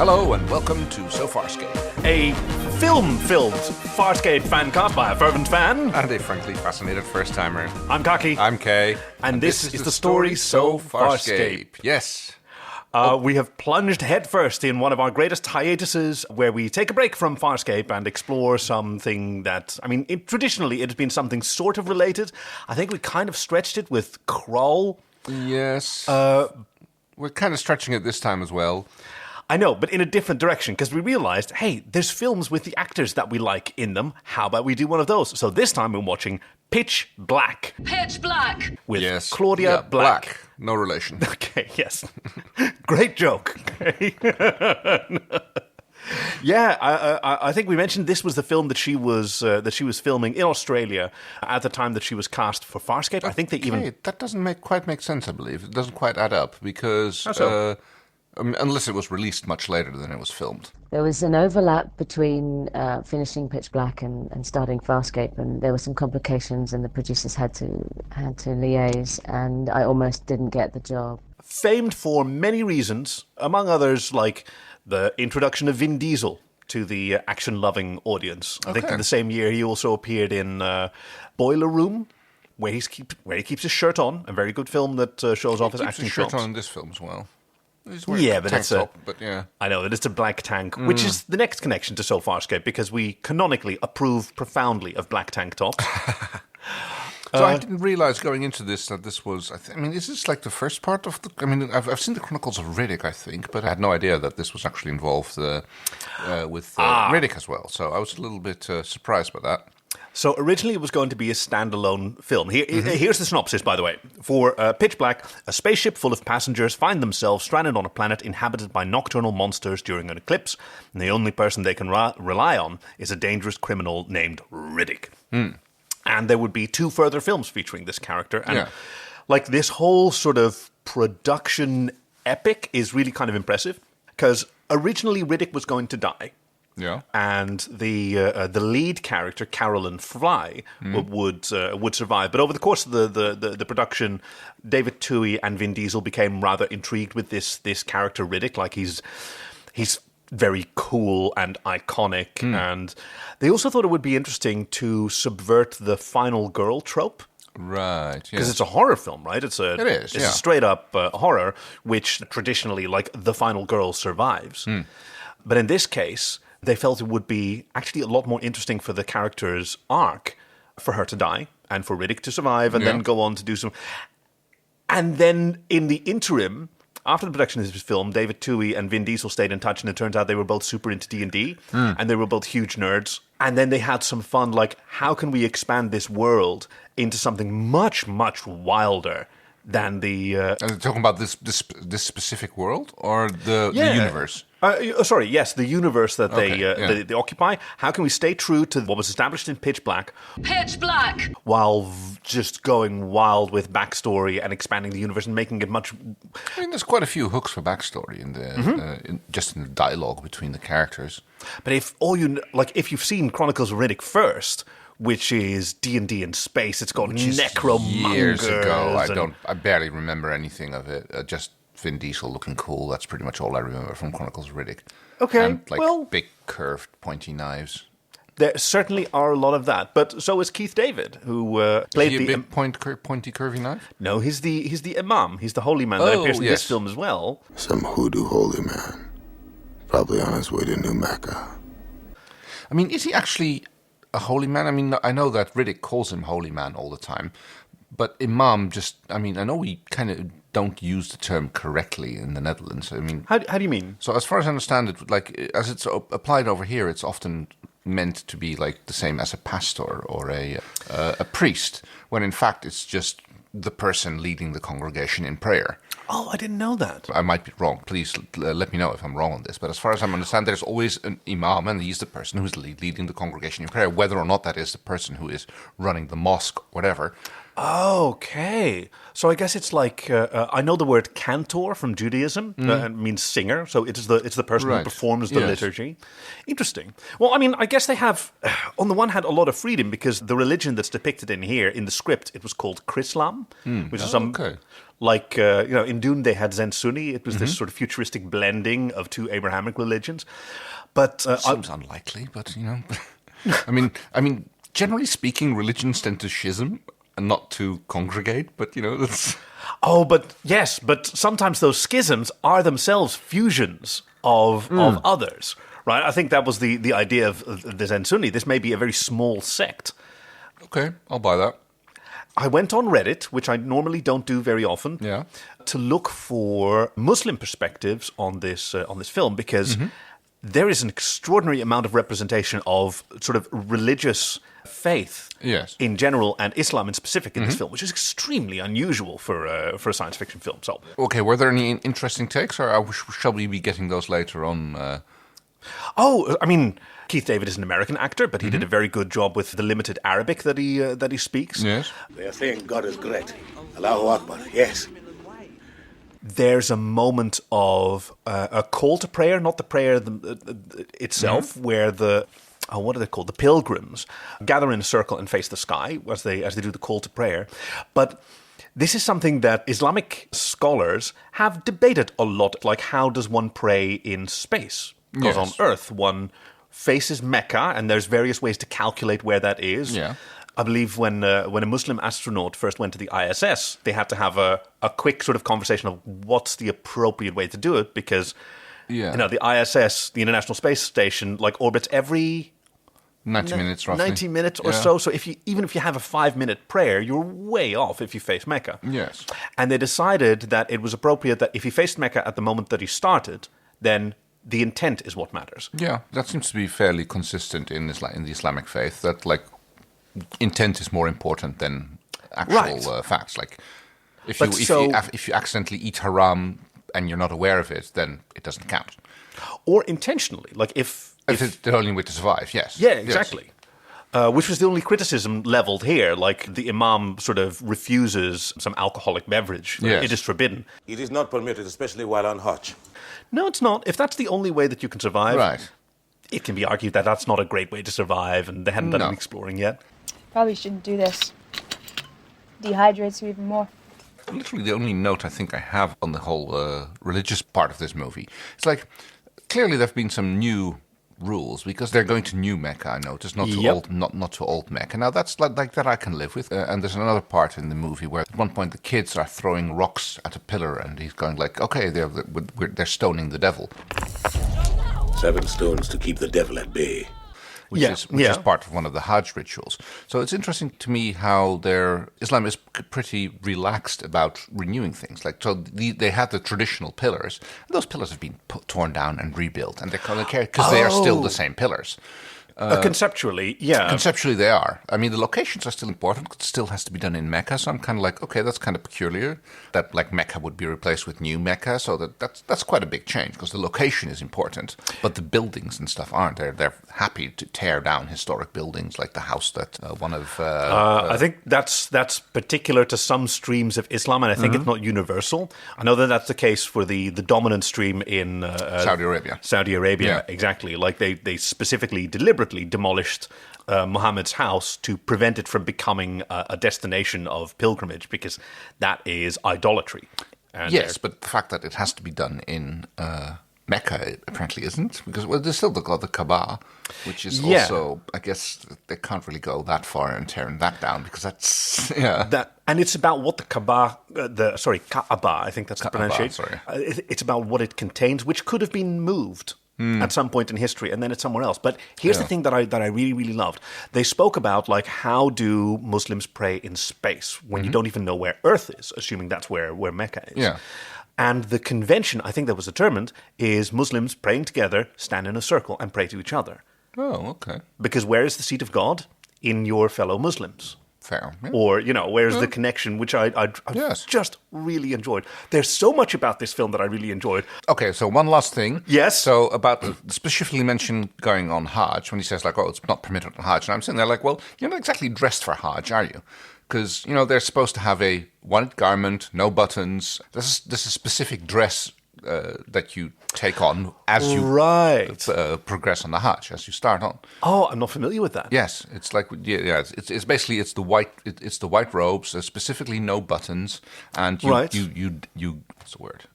Hello and welcome to So Farscape, A film-filled Farscape fan cast by a fervent fan. and a frankly fascinated first-timer. I'm Kaki. I'm Kay. And this is the story So Farscape. Yes. We have plunged headfirst in one of our greatest hiatuses where we take a break from Farscape and explore something that, traditionally it has been something sort of related. I think we kind of stretched it with Crawl. Yes. We're kind of stretching it this time as well. I know, but in a different direction, because we realized, hey, there's films with the actors that we like in them. How about we do one of those? So this time we're watching Pitch Black. Pitch Black. With Claudia Yeah, Black. No relation. Okay, yes. Great joke. Okay. Yeah, I think we mentioned this was the film that she was filming in Australia at the time that she was cast for Farscape. I think they even... That doesn't quite make sense, I believe. It doesn't quite add up because... How so? Unless it was released much later than it was filmed. There was an overlap between finishing Pitch Black and starting Farscape, and there were some complications, and the producers had to liaise, and I almost didn't get the job. Famed for many reasons, among others like the introduction of Vin Diesel to the action-loving audience. I think in the same year he also appeared in Boiler Room, where he keeps his shirt on, a very good film that shows off his acting chops. He keeps his shirt on in this film as well. But it's top, I know that it's a black tank, which is the next connection to So Farscape, because we canonically approve profoundly of black tank tops. So I didn't realize going into this that this was. Is this like the first part of the? I've seen the Chronicles of Riddick, I think, but I had no idea that this was actually involved with Riddick as well. So I was a little bit surprised by that. So originally it was going to be a standalone film. Here's the synopsis, by the way. For Pitch Black, a spaceship full of passengers find themselves stranded on a planet inhabited by nocturnal monsters during an eclipse, and the only person they can rely on is a dangerous criminal named Riddick. And there would be 2 further films featuring this character. And this whole sort of production epic is really kind of impressive, because originally Riddick was going to die. Yeah, and the lead character Carolyn would survive, but over the course of the production, David Twohy and Vin Diesel became rather intrigued with this character Riddick. Like he's very cool and iconic, and they also thought it would be interesting to subvert the final girl trope. Right, because it's a horror film, right? It's a straight up horror, which traditionally, like, the final girl survives. But in this case, they felt it would be actually a lot more interesting for the character's arc for her to die and for Riddick to survive and then go on to do some... And then in the interim, after the production of this film, David Twohy and Vin Diesel stayed in touch, and it turns out they were both super into D&D, and they were both huge nerds. And then they had some fun, like, how can we expand this world into something much, much wilder than the... Are you talking about this specific world or the universe? The universe that they occupy. How can we stay true to what was established in Pitch Black? Pitch Black! While just going wild with backstory and expanding the universe and making it much... there's quite a few hooks for backstory in the just in the dialogue between the characters. But if you've seen Chronicles of Riddick first, which is D&D in space, it's got necromongers. Years ago, I barely remember anything of it. Just Vin Diesel looking cool. That's pretty much all I remember from Chronicles of Riddick. Okay, and big curved pointy knives. There certainly are a lot of that, but so is Keith David, who played the big pointy curvy knife. No, he's the Imam. He's the holy man that appears in this film as well. Some hoodoo holy man, probably on his way to New Mecca. Is he actually a holy man? I know that Riddick calls him holy man all the time, but Imam I know we kind of don't use the term correctly in the Netherlands. How do you mean? So as far as I understand it, like as it's applied over here, it's often meant to be like the same as a pastor or a priest, when in fact it's just the person leading the congregation in prayer. Oh, I didn't know that. I might be wrong. Please let me know if I'm wrong on this. But as far as I understand, there's always an imam, and he's the person who's leading the congregation in prayer, whether or not that is the person who is running the mosque, whatever. Okay. So I guess it's like, I know the word cantor from Judaism, means singer, so it's the person who performs the liturgy. Interesting. Well, I mean, I guess they have, on the one hand, a lot of freedom, because the religion that's depicted in here, in the script, it was called Chrislam, which is some... Okay. Like, in Dune, they had Zen Sunni. It was this sort of futuristic blending of two Abrahamic religions. But seems unlikely, but, I mean, generally speaking, religions tend to schism and not to congregate, but, that's... Oh, but yes, but sometimes those schisms are themselves fusions of others, right? I think that was the idea of the Zen Sunni. This may be a very small sect. Okay, I'll buy that. I went on Reddit, which I normally don't do very often, to look for Muslim perspectives on this film, because there is an extraordinary amount of representation of sort of religious faith in general and Islam in specific in this film, which is extremely unusual for a science fiction film. So, okay, were there any interesting takes, or shall we be getting those later on? Oh, I mean, Keith David is an American actor, but he did a very good job with the limited Arabic that he speaks. Yes. They are saying God is great. Allahu Akbar, yes. There's a moment of a call to prayer, not the prayer itself, where what are they called? The pilgrims gather in a circle and face the sky as they do the call to prayer. But this is something that Islamic scholars have debated a lot, like how does one pray in space? Because on Earth, one faces Mecca, and there's various ways to calculate where that is. Yeah. I believe when a Muslim astronaut first went to the ISS, they had to have a quick sort of conversation of what's the appropriate way to do it, because the ISS, the International Space Station, like orbits every 90 minutes, roughly. 90 minutes or so. So even if you have a 5-minute prayer, you're way off if you face Mecca. Yes. And they decided that it was appropriate that if he faced Mecca at the moment that he started, then the intent is what matters. Yeah, that seems to be fairly consistent in the Islamic faith, that like intent is more important than actual facts. Like if you accidentally eat haram and you're not aware of it, then it doesn't count. Or intentionally, like if it's the only way to survive. Yes. Yeah, exactly. Yes. Which was the only criticism leveled here. Like the Imam sort of refuses some alcoholic beverage. Yes. It is forbidden. It is not permitted, especially while on Hajj. No, it's not. If that's the only way that you can survive, it can be argued that that's not a great way to survive, and they hadn't done any exploring yet. Probably shouldn't do this. Dehydrates you even more. Literally the only note I think I have on the whole religious part of this movie. It's like, clearly there have been some new rules, because they're going to New Mecca, I noticed, not to old Mecca. Now that's like that I can live with. And there's another part in the movie where at one point the kids are throwing rocks at a pillar, and he's going like, okay, they're stoning the devil. 7 stones to keep the devil at bay. Which is part of one of the Hajj rituals. So it's interesting to me how Islam is pretty relaxed about renewing things. Like, so they had the traditional pillars, and those pillars have been torn down and rebuilt, and they kind of care because they are still the same pillars. Conceptually, yeah. Conceptually, they are. I mean, the locations are still important. It still has to be done in Mecca. So I'm kind of like, okay, that's kind of peculiar that like Mecca would be replaced with New Mecca. So that's quite a big change, because the location is important, but the buildings and stuff aren't. They're happy to tear down historic buildings like the house that one of. I think that's particular to some streams of Islam, and I think it's not universal. I know that that's the case for the dominant stream in Saudi Arabia. Saudi Arabia, exactly. Like they specifically deliberately demolished Muhammad's house to prevent it from becoming a destination of pilgrimage, because that is idolatry. And yes, but the fact that it has to be done in Mecca, it apparently isn't, because there's still the Kaaba, which is also, I guess, they can't really go that far and tearing that down, because that's and it's about what the Kaaba, Kaaba, I think that's the pronunciation. Sorry. It's about what it contains, which could have been moved at some point in history, and then it's somewhere else. But here's the thing that I really, really loved. They spoke about, like, how do Muslims pray in space when you don't even know where Earth is, assuming that's where Mecca is. Yeah. And the convention, I think that was determined, is Muslims praying together, stand in a circle, and pray to each other. Oh, okay. Because where is the seat of God? In your fellow Muslims. Fair. Yeah. Or, where's the connection, which I just really enjoyed. There's so much about this film that I really enjoyed. Okay, so one last thing. Yes? So about specifically mentioned going on Hajj, when he says, like, oh, it's not permitted on Hajj. And I'm sitting there like, well, you're not exactly dressed for Hajj, are you? because, they're supposed to have a white garment, no buttons. This is a specific dress that you take on as you progress on the Hajj, as you start on. Oh, I'm not familiar with that. Yes, it's like it's basically it's the white robes, specifically no buttons, and you what's the word?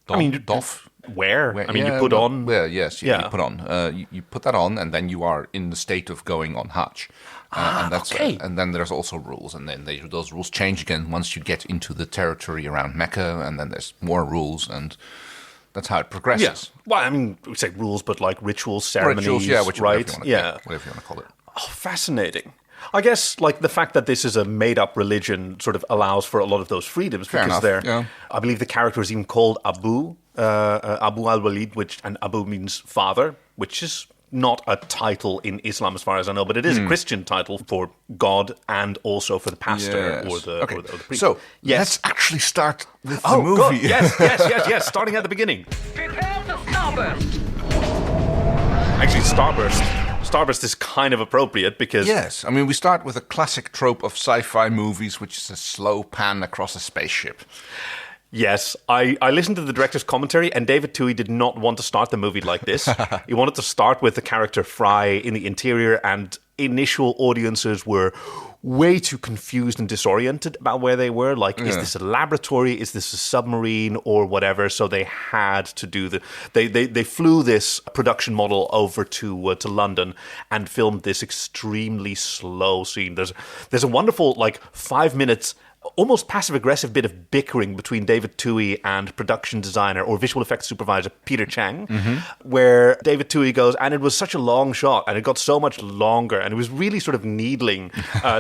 Doff. Wear. I mean, you put on. Well, yes, you put on. You put that on, and then you are in the state of going on Hajj. And that's okay. And then there's also rules, and then those rules change again once you get into the territory around Mecca, and then there's more rules, and that's how it progresses. Yes. Well, I mean, we say rules, but like rituals, ceremonies, whatever you want to call it. Oh, fascinating. I guess, like, the fact that this is a made-up religion sort of allows for a lot of those freedoms. Fair because enough, I believe the character is even called Abu al-Walid, and Abu means father, which is not a title in Islam as far as I know, but it is a Christian title for God and also for the pastor or the priest. So, let's actually start with the movie. God. Yes, starting at the beginning. Prepare for starburst. Actually, Starburst is kind of appropriate because... Yes, I mean, we start with a classic trope of sci-fi movies, which is a slow pan across a spaceship. Yes, I listened to the director's commentary, and David Twohy did not want to start the movie like this. He wanted to start with the character Fry in the interior, and initial audiences were way too confused and disoriented about where they were. Like, is this a laboratory? Is this a submarine? Or whatever. So they had to do they flew this production model over to London and filmed this extremely slow scene. There's a wonderful, 5 minutes, almost passive-aggressive bit of bickering between David Twohy and production designer or visual effects supervisor Peter Chang, where David Twohy goes, and it was such a long shot, and it got so much longer, and it was really sort of needling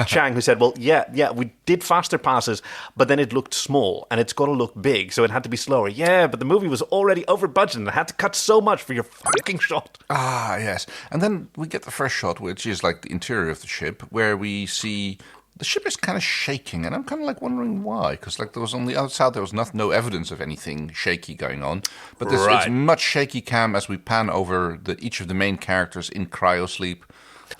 Chang, who said, well, yeah, we did faster passes, but then it looked small, and it's got to look big, so it had to be slower. Yeah, but the movie was already over budget, and I had to cut so much for your fucking shot. Ah, yes. And then we get the first shot, which is like the interior of the ship, where we see... The ship is kind of shaking, and I'm kind of wondering why, because there was on the outside there was no evidence of anything shaky going on, but it's much shaky cam as we pan over each of the main characters in cryosleep.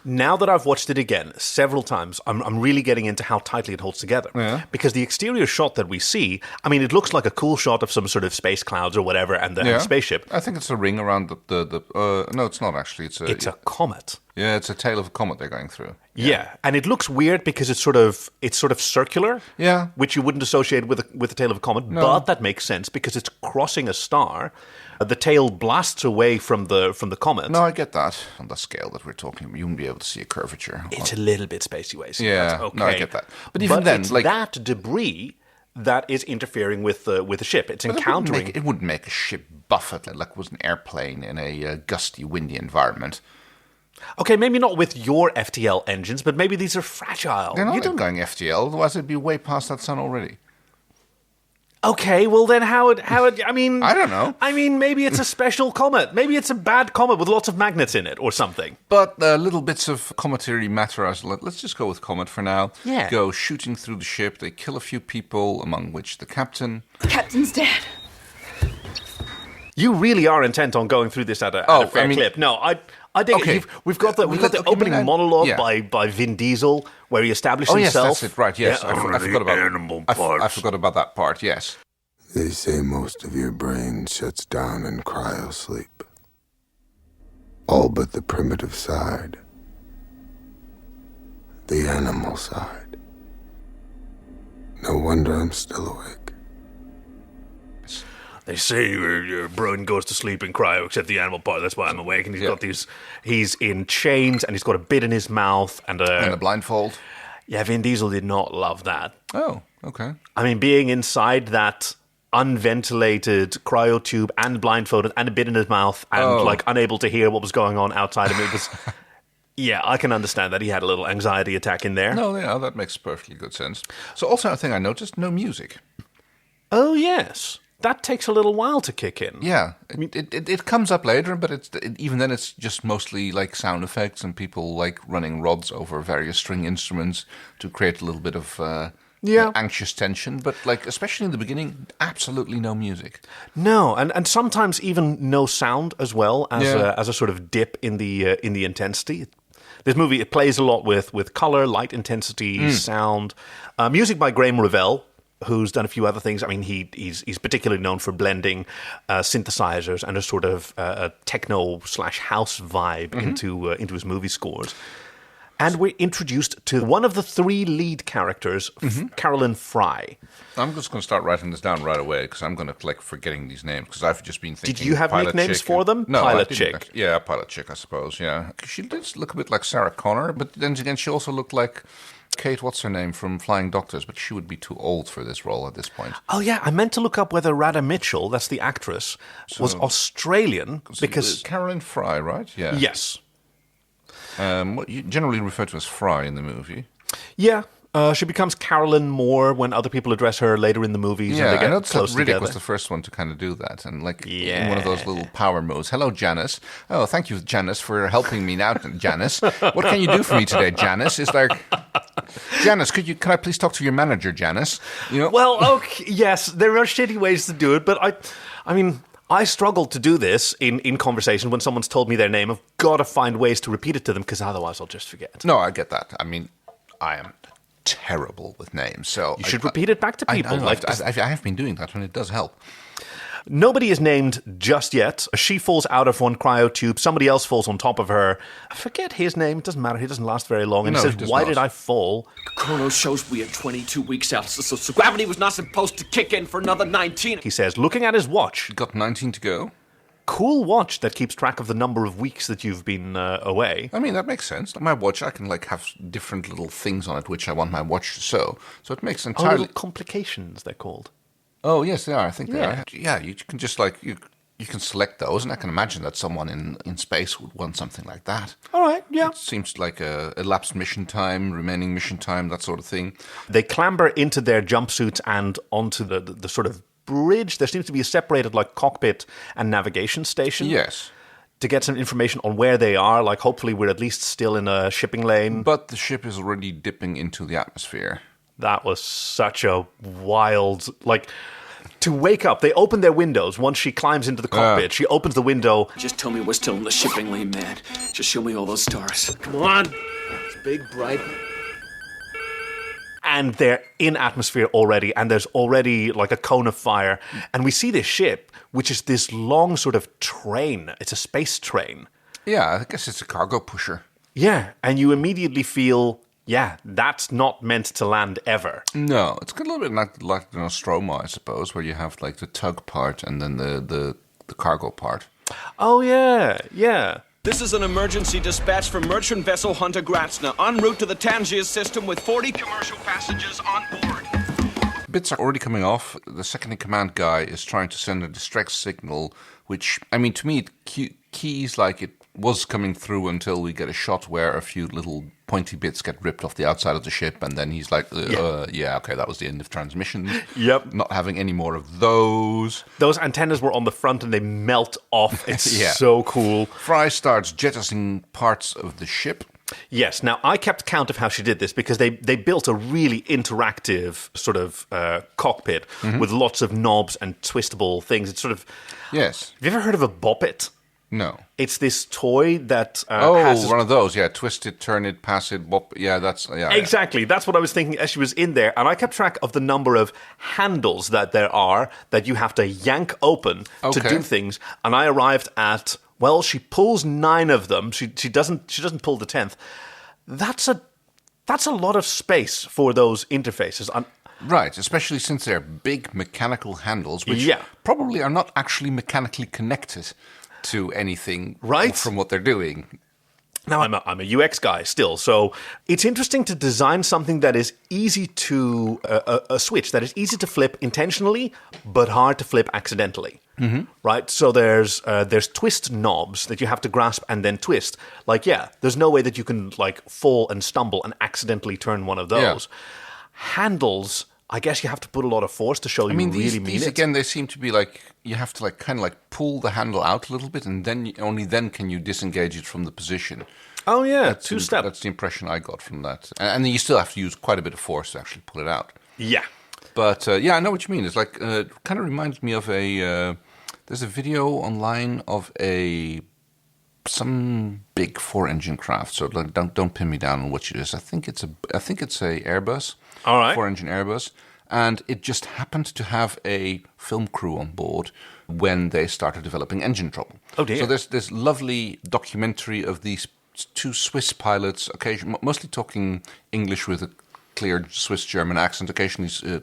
Now that I've watched it again several times, I'm really getting into how tightly it holds together. Yeah. Because the exterior shot that we see, I mean, it looks like a cool shot of some sort of space clouds or whatever, and the spaceship. I think it's a ring around no, it's not actually. It's a comet. Yeah, it's a tail of a comet they're going through. Yeah, and it looks weird because it's sort of circular. Yeah, which you wouldn't associate with the tail of a comet, but that makes sense because it's crossing a star. The tail blasts away from the comet. No, I get that. On the scale that we're talking, you wouldn't be able to see a curvature. It's a little bit spacey ways. Yeah, that's okay. No, I get that. But even then, it's that debris that is interfering with the ship. It's encountering. It wouldn't make a ship buffet like it was an airplane in a gusty, windy environment. Okay, maybe not with your FTL engines, but maybe these are fragile. They're not going FTL, otherwise it'd be way past that sun already. Okay, well then how I mean... I don't know. I mean, maybe it's a special comet. Maybe it's a bad comet with lots of magnets in it or something. But little bits of cometary matter, let's just go with comet for now. Yeah. Go shooting through the ship. They kill a few people, among which the captain. The captain's dead. You really are intent on going through this at a fair clip. No, I think we've got the opening monologue by Vin Diesel where he establishes himself. Oh, yes, that's it. Right, yes. Yeah. I forgot about that part, yes. They say most of your brain shuts down in cryosleep. All but the primitive side. The animal side. No wonder I'm still awake. They say your brain goes to sleep in cryo, except the animal part. That's why I'm awake. And he's got these. He's in chains, and he's got a bit in his mouth, and a blindfold. Yeah, Vin Diesel did not love that. Oh, okay. I mean, being inside that unventilated cryo tube and blindfolded, and a bit in his mouth, and unable to hear what was going on outside of him. It was. Yeah, I can understand that he had a little anxiety attack in there. No, yeah, that makes perfectly good sense. So, also a thing I noticed: no music. Oh yes. That takes a little while to kick in. Yeah, I mean, it comes up later, but even then it's just mostly like sound effects and people like running rods over various string instruments to create a little bit of anxious tension. But like especially in the beginning, absolutely no music. No, and sometimes even no sound as well as a sort of dip in the intensity. This movie, it plays a lot with color, light intensity, sound. Music by Graham Revell, who's done a few other things. I mean, he's particularly known for blending synthesizers and a sort of a techno/house vibe into his movie scores. And we're introduced to one of the 3 lead characters, Carolyn Fry. I'm just going to start writing this down right away because I'm going to forgetting these names because I've just been thinking. Did you have nicknames for them? No, Pilot Chick. Yeah, Pilot Chick, I suppose. Yeah, she did look a bit like Sarah Connor, but then again, she also looked like Kate, what's her name, from Flying Doctors, but she would be too old for this role at this point. Oh, yeah, I meant to look up whether Radha Mitchell, that's the actress, was Australian, because... Carolyn Fry, right? Yeah. Yes. What you generally refer to as Fry in the movie. Yeah. She becomes Carolyn more when other people address her later in the movies. Yeah, and they get close together. Riddick was the first one to kind of do that. And in one of those little power moves. Hello, Janice. Oh, thank you, Janice, for helping me now, Janice. What can you do for me today, Janice? It's like... Janice, can I please talk to your manager, Janice? Well, okay, yes, there are shitty ways to do it, but I mean, I struggle to do this in conversation when someone's told me their name. I've got to find ways to repeat it to them because otherwise I'll just forget. No, I get that. I mean, I am terrible with names, so you should repeat it back to people. I have been doing that, and it does help. Nobody is named just yet. She falls out of one cryotube. Somebody else falls on top of her. I forget his name. It doesn't matter. He doesn't last very long. And he says, why did I fall? Chrono shows we are 22 weeks out, so gravity was not supposed to kick in for another 19. He says, looking at his watch. Got 19 to go. Cool watch that keeps track of the number of weeks that you've been away. I mean, that makes sense. My watch, I can have different little things on it which I want my watch to show. So it makes entirely... little complications, they're called. Oh, yes, they are. I think they are. Yeah, you can just you can select those, and I can imagine that someone in space would want something like that. All right, yeah. It seems like elapsed mission time, remaining mission time, that sort of thing. They clamber into their jumpsuits and onto the sort of bridge. There seems to be a separated cockpit and navigation station. Yes. To get some information on where they are, hopefully we're at least still in a shipping lane. But the ship is already dipping into the atmosphere. That was such a wild, to wake up. They open their windows once she climbs into the cockpit. She opens the window. Just tell me we're still in the shipping lane, man. Just show me all those stars. Come on. It's big, bright. And they're in atmosphere already, and there's already a cone of fire. And we see this ship, which is this long sort of train. It's a space train. Yeah, I guess it's a cargo pusher. Yeah, and you immediately feel... Yeah, that's not meant to land ever. No, it's a little bit like the Nostromo, I suppose, where you have the tug part and then the cargo part. Oh, yeah, yeah. This is an emergency dispatch from merchant vessel Hunter Gratzna, en route to the Tangier system with 40 commercial passengers on board. Bits are already coming off. The second-in-command guy is trying to send a distress signal, which, I mean, to me, it keys like it was coming through until we get a shot where a few little pointy bits get ripped off the outside of the ship, and then he's like, okay, that was the end of transmission. Yep. Not having any more of those. Those antennas were on the front and they melt off. It's so cool. Fry starts jettisoning parts of the ship. Yes. Now, I kept count of how she did this because they built a really interactive sort of cockpit with lots of knobs and twistable things. It's sort of... Yes. Have you ever heard of a boppet? No. It's this toy that has... one of those, yeah. Twist it, turn it, pass it, bop... Yeah, that's... Yeah, exactly. Yeah. That's what I was thinking as she was in there. And I kept track of the number of handles that there are that you have to yank open to do things. And I arrived at... Well, she pulls 9 of them. She doesn't pull the 10th. That's a lot of space for those interfaces. Right, especially since they're big mechanical handles, which probably are not actually mechanically connected to anything from what they're doing. Now, I'm a UX guy still, so it's interesting to design something that is easy to... a switch that is easy to flip intentionally, but hard to flip accidentally. Mm-hmm. Right? So there's twist knobs that you have to grasp and then twist. There's no way that you can, fall and stumble and accidentally turn one of those. Yeah. Handles... I guess you have to put a lot of force to show these mean it. Again, they seem to be you have to kind of pull the handle out a little bit, and then only then can you disengage it from the position. Oh yeah, two-step. That's the impression I got from that. And then you still have to use quite a bit of force to actually pull it out. Yeah. But I know what you mean. It's kind of reminds me of there's a video online of a some big 4-engine craft. So like, don't pin me down on which it is. I think it's a Airbus. All right. 4-engine Airbus. And it just happened to have a film crew on board when they started developing engine trouble. Oh dear. So there's this lovely documentary of these 2 Swiss pilots, mostly talking English with a clear Swiss-German accent, occasionally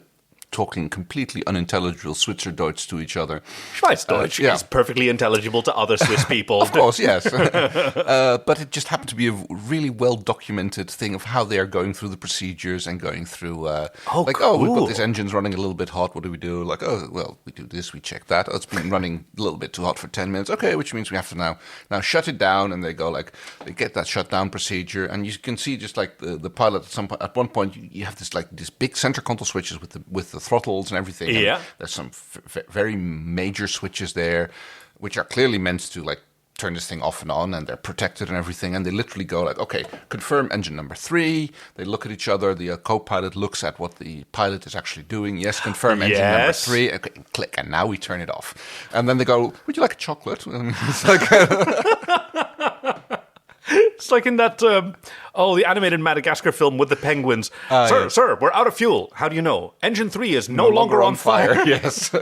talking completely unintelligible Schweizerdeutsch to each other. Schweizerdeutsch is perfectly intelligible to other Swiss people. Of course, yes. But it just happened to be a really well-documented thing of how they are going through the procedures and going through, cool. we've got this engine's running a little bit hot, what do we do? Like, we do this, we check that. Oh, it's been running a little bit too hot for 10 minutes. Okay, which means we have to now shut it down, and they get that shutdown procedure, and you can see just like the pilot at one point, you have this big center console switches with the throttles and everything. Yeah. And there's some very major switches there, which are clearly meant to like turn this thing off and on, and they're protected and everything. And they literally go like, okay, confirm engine number 3. They look at each other. The co-pilot looks at what the pilot is actually doing. Yes, confirm engine number 3. Okay, click, and now we turn it off. And then they go, would you like a chocolate? I mean, it's like... It's like in that, the animated Madagascar film with the penguins. Sir, we're out of fuel. How do you know? Engine 3 is no longer on fire. Yes.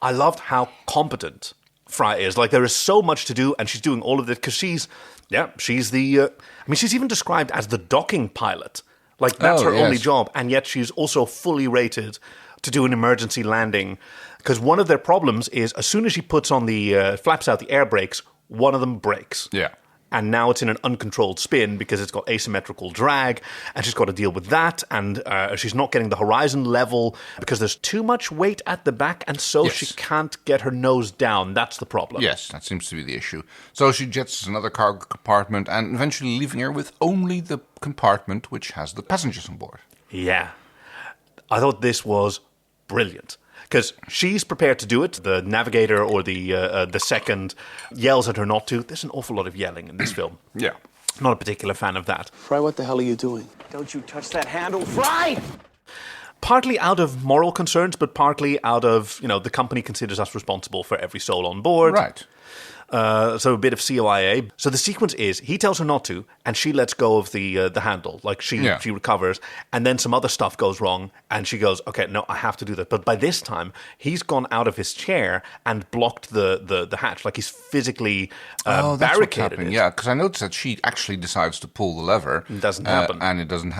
I loved how competent Fry is. Like, there is so much to do, and she's doing all of it because she's the... she's even described as the docking pilot. Like, that's her only job, and yet she's also fully rated to do an emergency landing. Because one of their problems is, as soon as she puts on the flaps out the air brakes, one of them breaks. Yeah. And now it's in an uncontrolled spin because it's got asymmetrical drag, and she's got to deal with that, and she's not getting the horizon level because there's too much weight at the back, and so she can't get her nose down. That's the problem. Yes, that seems to be the issue. So she jets another cargo compartment and eventually leaving her with only the compartment which has the passengers on board. Yeah. I thought this was brilliant. Because she's prepared to do it. The navigator or the second yells at her not to. There's an awful lot of yelling in this film. Yeah. Not a particular fan of that. Fry, what the hell are you doing? Don't you touch that handle, Fry! Partly out of moral concerns, but partly out of, the company considers us responsible for every soul on board. Right. So a bit of COIA. So the sequence is, he tells her not to, and she lets go of the handle. Like, she recovers, and then some other stuff goes wrong, and she goes, okay, no, I have to do that. But by this time, he's gone out of his chair and blocked the hatch. Like, he's physically barricaded it. Yeah, because I noticed that she actually decides to pull the lever. It doesn't happen. And it doesn't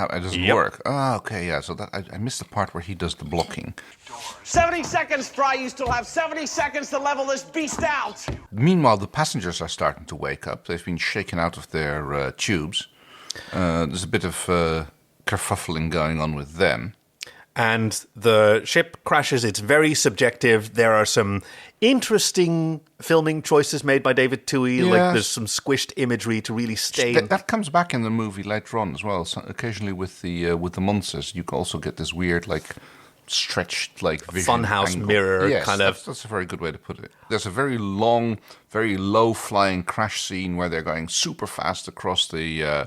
work. Oh, okay, yeah. So that I missed the part where he does the blocking. 70 seconds, Fry. You still have 70 seconds to level this beast out. Meanwhile, the passengers are starting to wake up. They've been shaken out of their tubes. There's a bit of kerfuffling going on with them. And the ship crashes. It's very subjective. There are some interesting filming choices made by David Twohy. Yes. Like, there's some squished imagery to really stay. That comes back in the movie later on as well. So occasionally with the monsters, you can also get this weird, like, stretched, like, vision funhouse angle. Mirror kind of. That's a very good way to put it. There's a very long, very low-flying crash scene where they're going super fast across the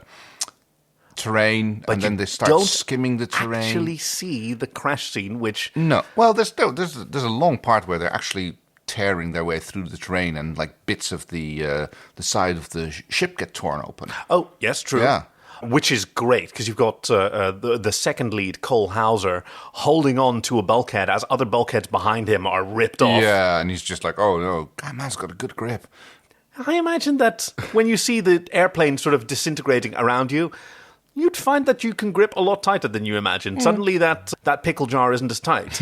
terrain, but and then they start skimming the terrain. Actually, see the crash scene, which no. Well, there's a long part where they're actually tearing their way through the terrain, and like bits of the side of the ship get torn open. Oh, yes, true. Yeah. Which is great, because you've got the second lead, Cole Hauser, holding on to a bulkhead as other bulkheads behind him are ripped off. Yeah, and he's just like, oh no, God, man's got a good grip. I imagine that when you see the airplane sort of disintegrating around you, you'd find that you can grip a lot tighter than you imagine. Suddenly that pickle jar isn't as tight.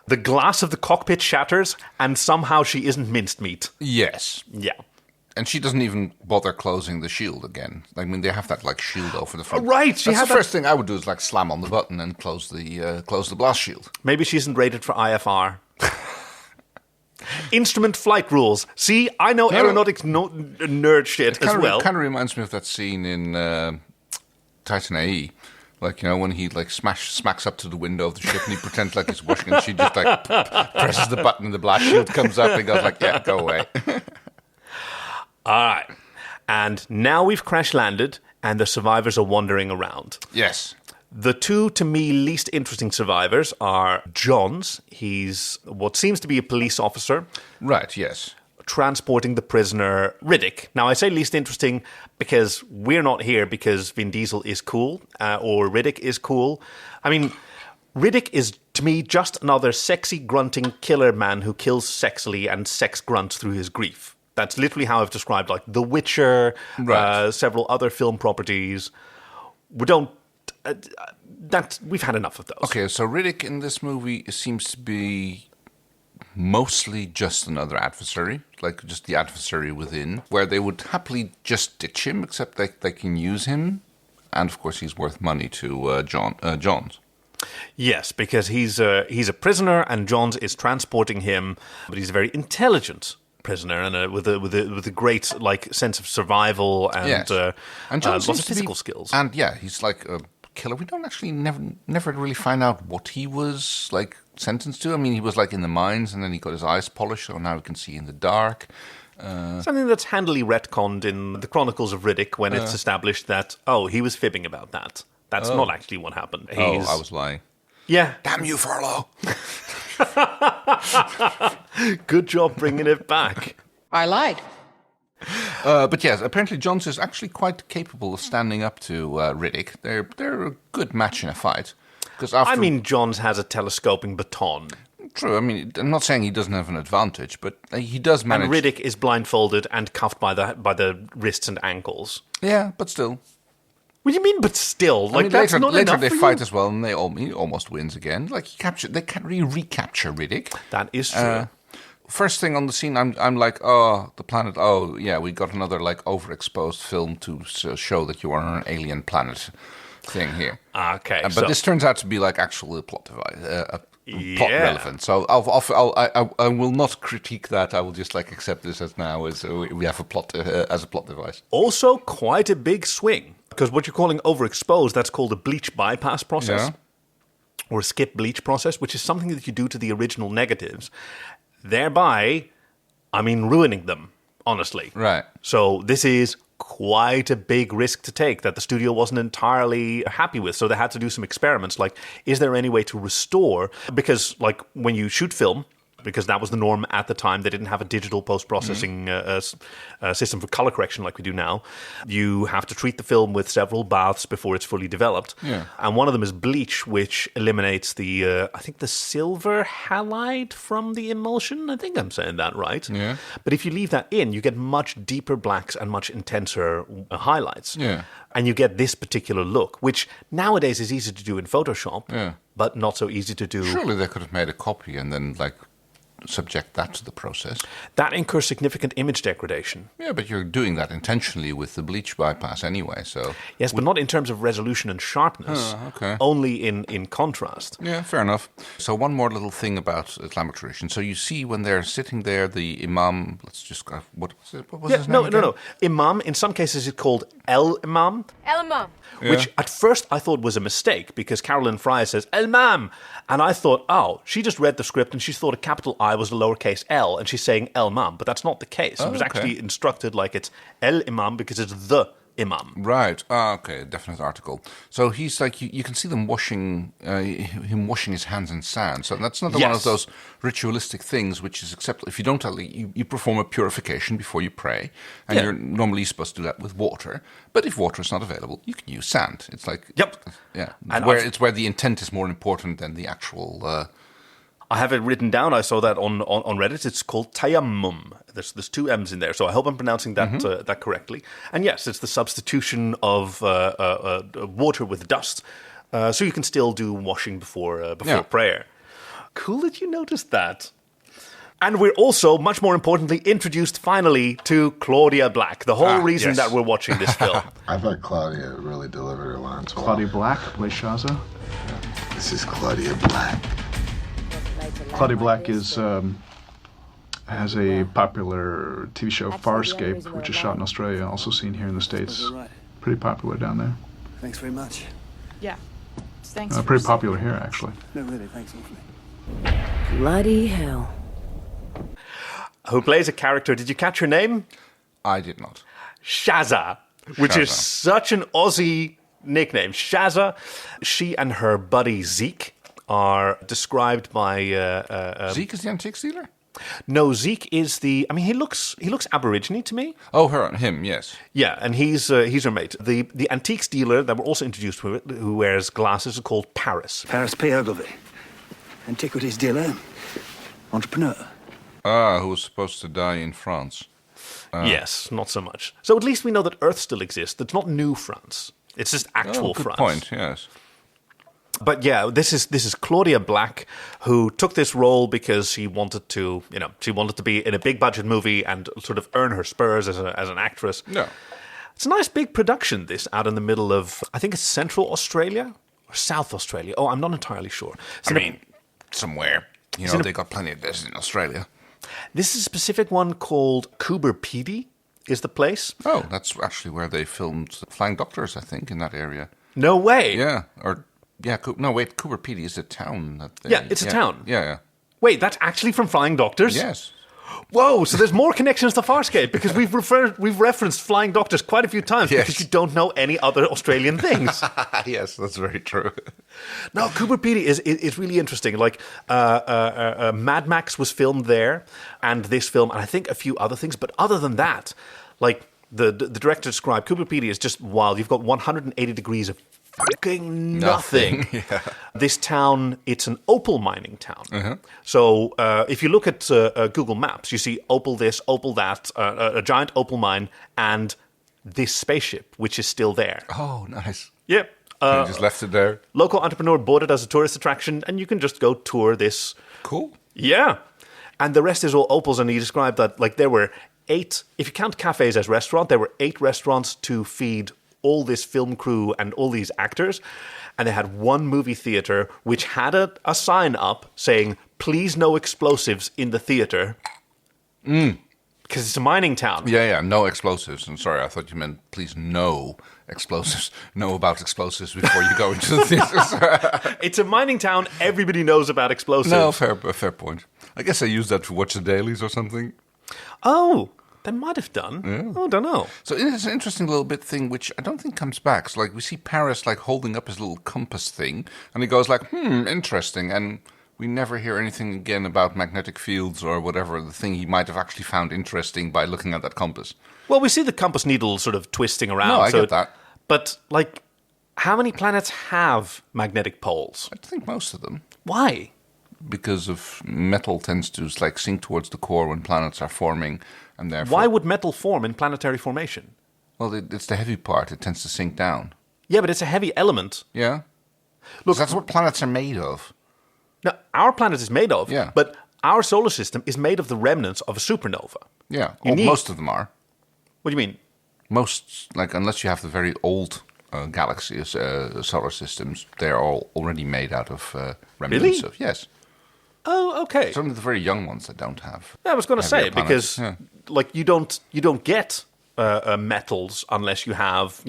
The glass of the cockpit shatters, and somehow she isn't minced meat. Yes. Yeah. And she doesn't even bother closing the shield again. I mean, they have that like shield over the front. Right. That's the first thing I would do is like slam on the button and close the blast shield. Maybe she isn't rated for IFR. Instrument flight rules. See, I know aeronautics nerd shit as well. It kind of reminds me of that scene in Titan AE. Like, you know, when he like smacks up to the window of the ship and he pretends like he's washing and she just like presses the button and the blast shield comes up and he goes like, yeah, go away. All right. And now we've crash landed and the survivors are wandering around. Yes. The two, to me, least interesting survivors are Johns. He's what seems to be a police officer. Right, yes. transporting the prisoner Riddick. Now, I say least interesting because we're not here because Vin Diesel is cool or Riddick is cool. I mean, Riddick is, to me, just another sexy, grunting killer man who kills sexily and sex grunts through his grief. That's literally how I've described, like, The Witcher, several other film properties. We've had enough of those. Okay, so Riddick in this movie seems to be mostly just another adversary, like just the adversary within, where they would happily just ditch him, except they can use him. And, of course, he's worth money to Johns. Yes, because he's a prisoner, and Johns is transporting him, but he's a very intelligent prisoner and with a great sense of survival and lots of physical skills. And he's like a killer. We don't actually never really find out what he was sentenced to. I mean, he was in the mines, and then he got his eyes polished, so now he can see in the dark. Something that's handily retconned in the Chronicles of Riddick when it's established that he was fibbing about that. That's not actually what happened. I was lying. Yeah. Damn you, Furlough. Good job bringing it back. I lied. But yes, apparently Johns is actually quite capable of standing up to Riddick. They're a good match in a fight. Johns has a telescoping baton. True. I mean, I'm not saying he doesn't have an advantage, but he does manage. And Riddick is blindfolded and cuffed by the wrists and ankles. Yeah, but still. What do you mean, but still? Later they fight as well, and he almost wins again. They can't really recapture Riddick. That is true. First thing on the scene, I'm like, oh, the planet. Oh, yeah, we got another overexposed film to show that you are on an alien planet thing here. Okay, but this turns out to be actually a plot device, plot relevant. So I will not critique that. I will just accept this as we have a plot as a plot device. Also, quite a big swing. Because what you're calling overexposed, that's called a bleach bypass process. Or a skip bleach process, which is something that you do to the original negatives. Thereby, ruining them, honestly. Right. So this is quite a big risk to take that the studio wasn't entirely happy with. So they had to do some experiments. Is there any way to restore? Because, when you shoot film, because that was the norm at the time. They didn't have a digital post-processing system for color correction like we do now. You have to treat the film with several baths before it's fully developed. Yeah. And one of them is bleach, which eliminates the silver halide from the emulsion. I think I'm saying that right. Yeah. But if you leave that in, you get much deeper blacks and much intenser highlights. Yeah. And you get this particular look, which nowadays is easy to do in Photoshop, but not so easy to do. Surely they could have made a copy and then subject that to the process. That incurs significant image degradation. Yeah, but you're doing that intentionally with the bleach bypass anyway, so... Yes, but not in terms of resolution and sharpness. Okay. Only in contrast. Yeah, fair enough. So one more little thing about Islamic tradition. So you see when they're sitting there, the Imam... Let's just... What was his name again? No. Imam, in some cases it's called El-Imam. El-Imam. Yeah. Which at first I thought was a mistake because Carolyn Fry says El-Imam. And I thought, she just read the script and she thought a capital I was a lowercase l and she's saying El-Imam. But that's not the case. It was actually instructed like it's El-Imam because it's the Imam. Right. Okay. Definite article. So he's you can see them washing his hands in sand. So that's another one of those ritualistic things which is acceptable. If you don't you perform a purification before you pray, and you're normally supposed to do that with water. But if water is not available, you can use sand. It's it's where the intent is more important than the actual. I have it written down. I saw that on Reddit. It's called tayammum. There's 2 M's in there, so I hope I'm pronouncing that that correctly. And yes, it's the substitution of water with dust, so you can still do washing before prayer. Cool that you noticed that. And we're also, much more importantly, introduced finally to Claudia Black, the whole reason that we're watching this film. I thought Claudia really delivered her lines well. Claudia Black plays Shazza. This is Claudia Black. Claudia Black has a popular TV show, Farscape, which is shot in Australia, also seen here in the States. Pretty popular down there. Thanks very much. Yeah. Thanks. Pretty popular here, actually. No, really, thanks awfully. Bloody hell. Who plays a character, did you catch her name? I did not. Shazza, which is such an Aussie nickname. Shazza. She and her buddy Zeke are described by... Zeke is the antique dealer? No, Zeke is the... I mean, he looks Aborigine to me. Oh, him, yes. Yeah, and he's her mate. The antiques dealer that we're also introduced to, who wears glasses, is called Paris. Paris P. Ogilvie. Antiquities dealer. Entrepreneur. Who was supposed to die in France. Yes, not so much. So at least we know that Earth still exists. It's not new France. It's just actual good France. Point, yes. But yeah, this is Claudia Black, who took this role because she wanted to be in a big budget movie and sort of earn her spurs as an actress. Yeah. It's a nice big production, this, out in the middle of, I think it's Central Australia or South Australia. Oh, I'm not entirely sure. Somewhere. They got plenty of this in Australia. This is a specific one called Coober Pedy, is the place. Oh, that's actually where they filmed Flying Doctors, I think, in that area. No way. Yeah, Coober Pedy is a town. It's a town. Yeah. Wait, that's actually from Flying Doctors? Yes. Whoa, so there's more connections to Farscape because we've referenced Flying Doctors quite a few times because you don't know any other Australian things. Yes, that's very true. No, Coober Pedy is really interesting. Like, Mad Max was filmed there, and this film, and I think a few other things. But other than that, like the director described, Coober Pedy is just wild. You've got 180 degrees of fucking nothing. Yeah. This town, it's an opal mining town. Uh-huh. So if you look at Google Maps, you see opal this, opal that, a giant opal mine, and this spaceship, which is still there. Oh, nice. Yep. You just left it there. Local entrepreneur bought it as a tourist attraction, and you can just go tour this. Cool. Yeah. And the rest is all opals, and he described that like there were 8, if you count cafes as restaurant, there were 8 restaurants to feed all this film crew and all these actors, and they had one movie theater which had a sign up saying, "Please no explosives in the theater." Because it's a mining town. Yeah, no explosives. I'm sorry, I thought you meant please no explosives. Know about explosives before you go into the theaters. It's a mining town. Everybody knows about explosives. No, fair point. I guess I used that to watch the dailies or something. Oh, they might have done. Yeah. I don't know. So it's an interesting little bit thing, which I don't think comes back. So, like, we see Paris, like, holding up his little compass thing, and he goes, like, interesting, and we never hear anything again about magnetic fields or whatever, the thing he might have actually found interesting by looking at that compass. Well, we see the compass needle sort of twisting around. No, I get that. But, like, how many planets have magnetic poles? I think most of them. Why? Because of metal tends to, like, sink towards the core when planets are forming. And therefore, why would metal form in planetary formation? Well, it's the heavy part. It tends to sink down. Yeah, but it's a heavy element. Yeah. Look, that's what planets are made of. Now, our planet is made of, yeah. But our solar system is made of the remnants of a supernova. Yeah, most of them are. What do you mean? Most, like, unless you have the very old galaxies, solar systems, they're all already made out of remnants of... Yes. Oh, okay. It's only the very young ones that don't have. Yeah, I was going to say because, like, you don't get metals unless you have,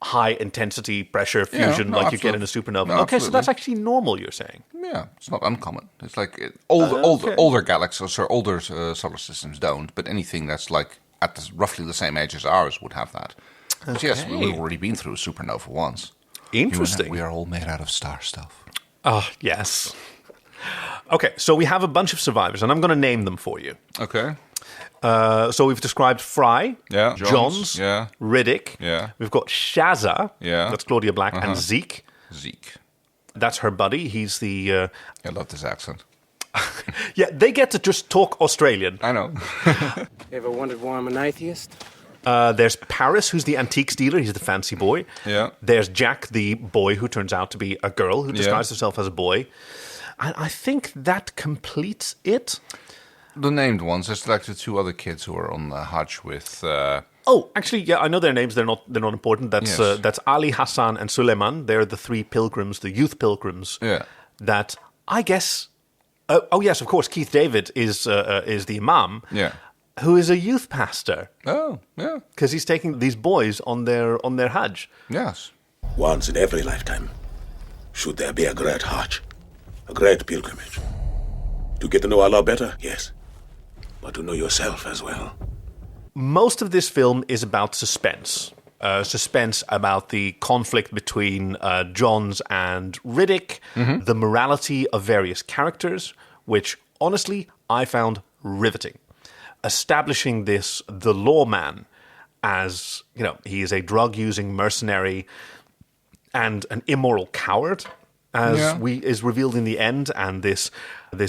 high intensity pressure fusion like you get in a supernova. No, okay, so that's actually normal. You're saying? Yeah, it's not uncommon. It's like older galaxies or older solar systems don't, but anything that's like at roughly the same age as ours would have that. Okay. So yes, we've already been through a supernova once. Interesting. We are all made out of star stuff. Oh yes. Okay, so we have a bunch of survivors, and I'm going to name them for you. Okay. So we've described Fry, Johns, Riddick. Yeah. We've got Shazza. Yeah. That's Claudia Black, and Zeke. Zeke. That's her buddy. He's the... I love this accent. Yeah, they get to just talk Australian. I know. Ever wondered why I'm an atheist? There's Paris, who's the antiques dealer. He's the fancy boy. Yeah. There's Jack, the boy who turns out to be a girl who disguises herself as a boy. And I think that completes it. The named ones. There's like the 2 other kids who are on the Hajj with... Oh, actually, yeah, I know their names. They're not important. That's Ali, Hassan, and Suleiman. They're the 3 pilgrims, the youth pilgrims. Yeah. That I guess... oh, yes, of course, Keith David is the Imam. Yeah. Who is a youth pastor. Oh, yeah. Because he's taking these boys on their Hajj. Yes. Once in every lifetime, should there be a great Hajj, a great pilgrimage. To get to know Allah better, yes. But to know yourself as well. Most of this film is about suspense. Suspense about the conflict between Johns and Riddick, the morality of various characters, which, honestly, I found riveting. Establishing the lawman as, he is a drug-using mercenary and an immoral coward, is revealed in the end, and this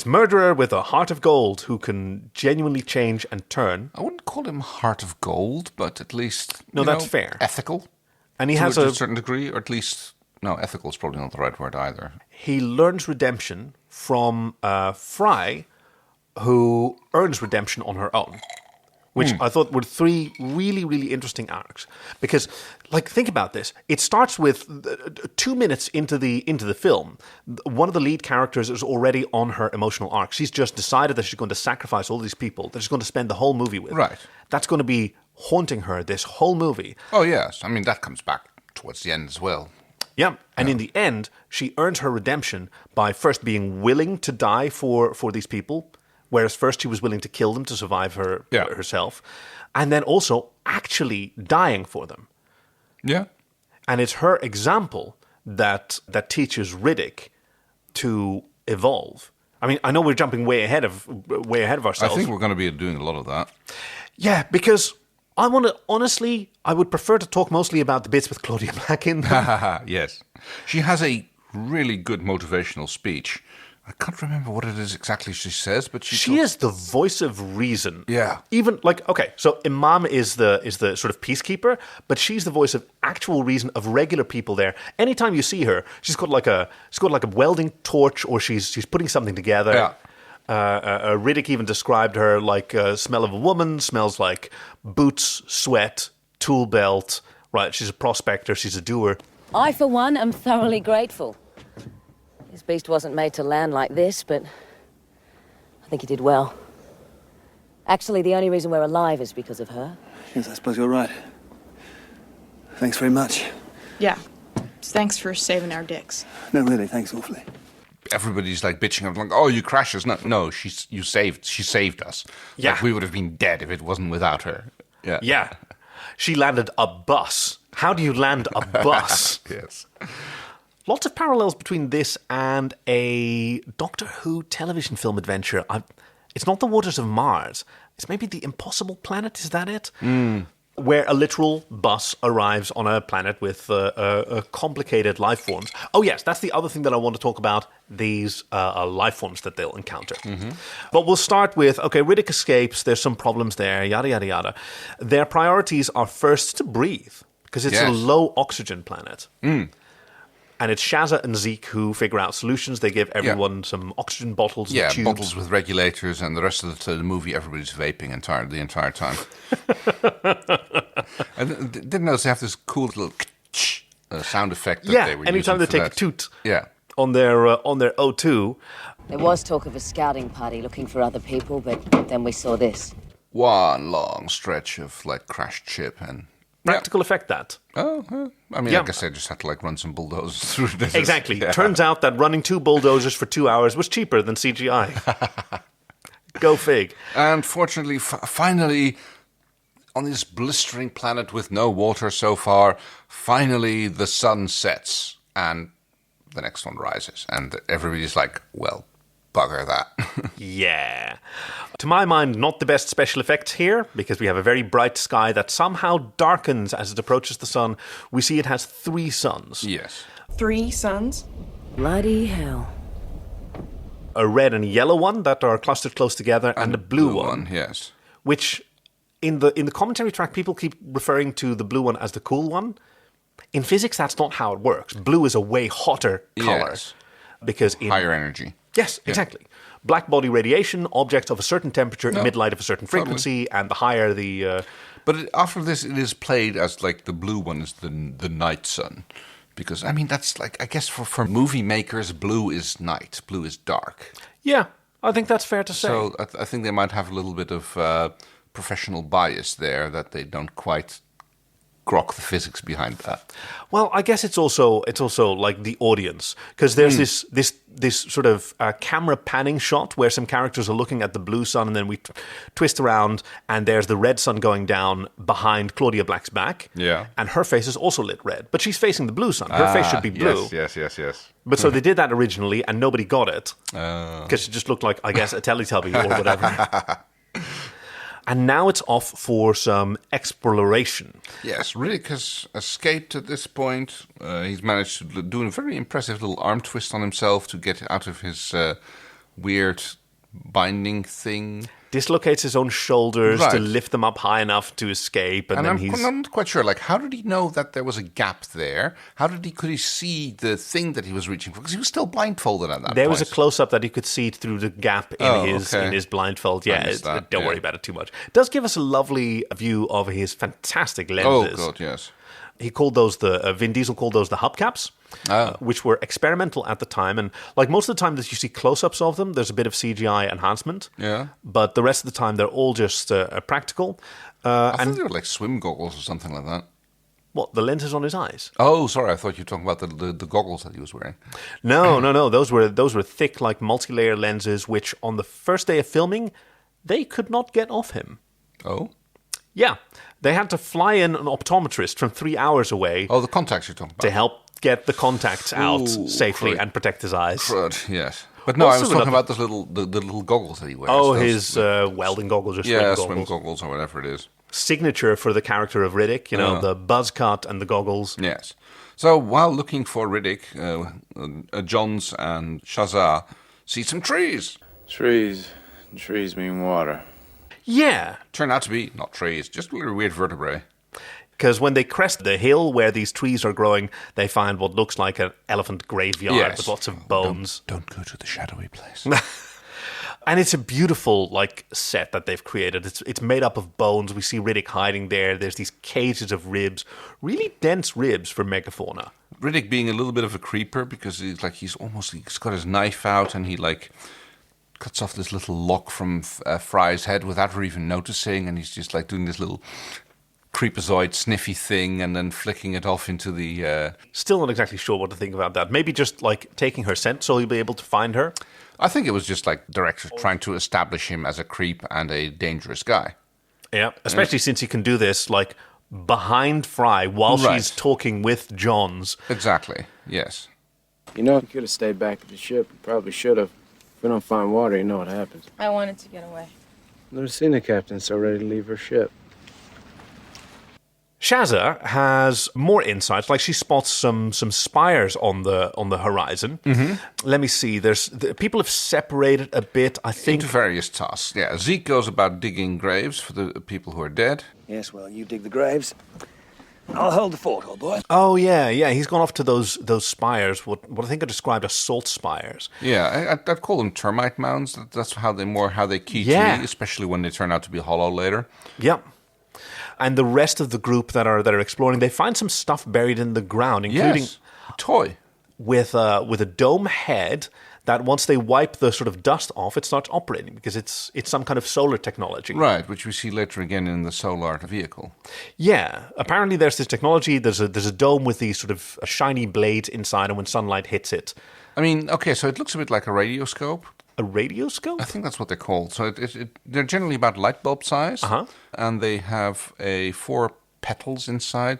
murderer with a heart of gold who can genuinely change and turn. I wouldn't call him heart of gold, but at least that's fair. Ethical, and he has to a certain degree, or at least ethical is probably not the right word either. He learns redemption from Fry, who earns redemption on her own. Which I thought were 3 really, really interesting arcs. Because, think about this. It starts with 2 minutes into the film. One of the lead characters is already on her emotional arc. She's just decided that she's going to sacrifice all these people that she's going to spend the whole movie with. Right. That's going to be haunting her this whole movie. Oh, yes. I mean, that comes back towards the end as well. Yeah. And in the end, she earns her redemption by first being willing to die for these people. Whereas first she was willing to kill them to survive herself. And then also actually dying for them. Yeah. And it's her example that teaches Riddick to evolve. I mean, I know we're jumping way ahead of ourselves. I think we're going to be doing a lot of that. Yeah, because I would prefer to talk mostly about the bits with Claudia Black in them. Yes. She has a really good motivational speech. I can't remember what it is exactly she says, but she is the voice of reason. Yeah. Even so Imam is the sort of peacekeeper, but she's the voice of actual reason of regular people there. Anytime you see her, she's got like a welding torch, or she's putting something together. Yeah. Riddick even described her like smell of a woman, smells like boots, sweat, tool belt. Right, she's a prospector, she's a doer. I, for one, am thoroughly grateful. This beast wasn't made to land like this, but I think he did well. Actually, the only reason we're alive is because of her. Yes, I suppose you're right. Thanks very much. Yeah. Thanks for saving our dicks. No, really, thanks awfully. Everybody's bitching. I'm like, oh, you crashed us. No, she saved us. Yeah. We would have been dead if it wasn't without her. Yeah. Yeah. She landed a bus. How do you land a bus? Yes. Lots of parallels between this and a Doctor Who television film adventure. It's not The Waters of Mars. It's maybe The Impossible Planet. Is that it? Where a literal bus arrives on a planet with complicated life forms. Oh, yes, that's the other thing that I want to talk about, these life forms that they'll encounter. Mm-hmm. But we'll start with, Riddick escapes. There's some problems there, yada, yada, yada. Their priorities are first to breathe, because it's a low oxygen planet. And it's Shazza and Zeke who figure out solutions. They give everyone some oxygen bottles and tubes. Bottles with regulators, and the rest of the movie, everybody's vaping the entire time. I didn't notice they have this cool little sound effect that they were using. Anytime they take a toot on their O2. There was talk of a scouting party looking for other people, but then we saw this. One long stretch of crashed ship and... Practical effect, that. Oh, I mean, I guess I just had to run some bulldozers through this. Exactly. Yeah. Turns out that running 2 bulldozers for 2 hours was cheaper than CGI. Go fig. And fortunately, finally, on this blistering planet with no water so far, finally the sun sets and the next one rises. And everybody's like, well, bugger that. Yeah. To my mind, not the best special effects here, because we have a very bright sky that somehow darkens as it approaches the sun. We see it has 3 suns. Yes. 3 suns? Bloody hell. A red and a yellow one that are clustered close together, and a blue one. Yes. Which, in the commentary track, people keep referring to the blue one as the cool one. In physics, that's not how it works. Blue is a way hotter color. Yes. Because higher energy. Yes, exactly. Black body radiation, objects of a certain temperature emit light of a certain frequency, and the higher the... But after this, it is played as the blue one is the night sun. Because, I mean, that's I guess for movie makers, blue is night. Blue is dark. Yeah, I think that's fair to say. So I think they might have a little bit of professional bias there that they don't quite grok the physics behind that. Well, I guess it's also like the audience, because there's this sort of camera panning shot where some characters are looking at the blue sun, and then we twist around, and there's the red sun going down behind Claudia Black's back. Yeah, and her face is also lit red, but she's facing the blue sun. Her face should be blue. Yes. But so they did that originally, and nobody got it because it just looked like, I guess, a Teletubby or whatever. And now it's off for some exploration. Yes, Riddick has escaped at this point. He's managed to do a very impressive little arm twist on himself to get out of his weird binding thing. Dislocates his own shoulders to lift them up high enough to escape, and then I'm not quite sure. Like, how did he know that there was a gap there? Could he see the thing that he was reaching for? Because he was still blindfolded at that point. There was a close-up that he could see through the gap in his blindfold. Yeah, don't worry about it too much. It does give us a lovely view of his fantastic lenses. Oh, God, yes. He called those Vin Diesel called those the hubcaps, which were experimental at the time. And like most of the time that you see close-ups of them, there's a bit of CGI enhancement. Yeah. But the rest of the time, they're all just practical. I thought they were like swim goggles or something like that. What, the lenses on his eyes? Oh, sorry. I thought you were talking about the goggles that he was wearing. No. Those were thick, like multi-layer lenses, which on the first day of filming, they could not get off him. Oh? Yeah. They had to fly in an optometrist from 3 hours away. Oh, the contacts you're talking about. To help get the contacts out safely and protect his eyes. Crud, yes. But no, I was talking about those the little goggles that he wears. Oh, his welding goggles or swim goggles. Yeah, swim goggles or whatever it is. Signature for the character of Riddick, the buzz cut and the goggles. Yes. So while looking for Riddick, Johns and Shazza see some trees. Trees mean water. Yeah. Turn out to be not trees, just little weird vertebrae. Because when they crest the hill where these trees are growing, they find what looks like an elephant graveyard with lots of bones. Don't go to the shadowy place. And it's a beautiful set that they've created. It's made up of bones. We see Riddick hiding there. There's these cages of ribs, really dense ribs for megafauna. Riddick being a little bit of a creeper because he's got his knife out and he cuts off this little lock from Fry's head without her even noticing, and he's just doing this little creepazoid sniffy thing and then flicking it off into the... Still not exactly sure what to think about that. Maybe just taking her scent so he'll be able to find her? I think it was just director trying to establish him as a creep and a dangerous guy. Yeah, especially since he can do this behind Fry while she's talking with Johns. Exactly, yes. You could have stayed back at the ship. You probably should have. If we don't find water, you know what happens. I wanted to get away. Never seen the captain so ready to leave her ship. Shazza has more insights. She spots some spires on the horizon. Mm-hmm. Let me see. People have separated a bit, I think. Into various tasks. Yeah, Zeke goes about digging graves for the people who are dead. Yes, well, you dig the graves. I'll hold the fort, old boy. Oh, yeah. He's gone off to those spires, what I think are described as salt spires. Yeah, I'd call them termite mounds. That's how they key to me, especially when they turn out to be hollow later. Yep. And the rest of the group that are exploring, they find some stuff buried in the ground, including a toy with a dome head that once they wipe the sort of dust off, it starts operating because it's some kind of solar technology. Right, which we see later again in the solar vehicle. Yeah, apparently there's this technology. There's a dome with these sort of shiny blades inside, and when sunlight hits it, I mean, okay, so it looks a bit like a radioscope. A radioscope? I think that's what they're called. So they're generally about light bulb size, and they have 4 petals inside,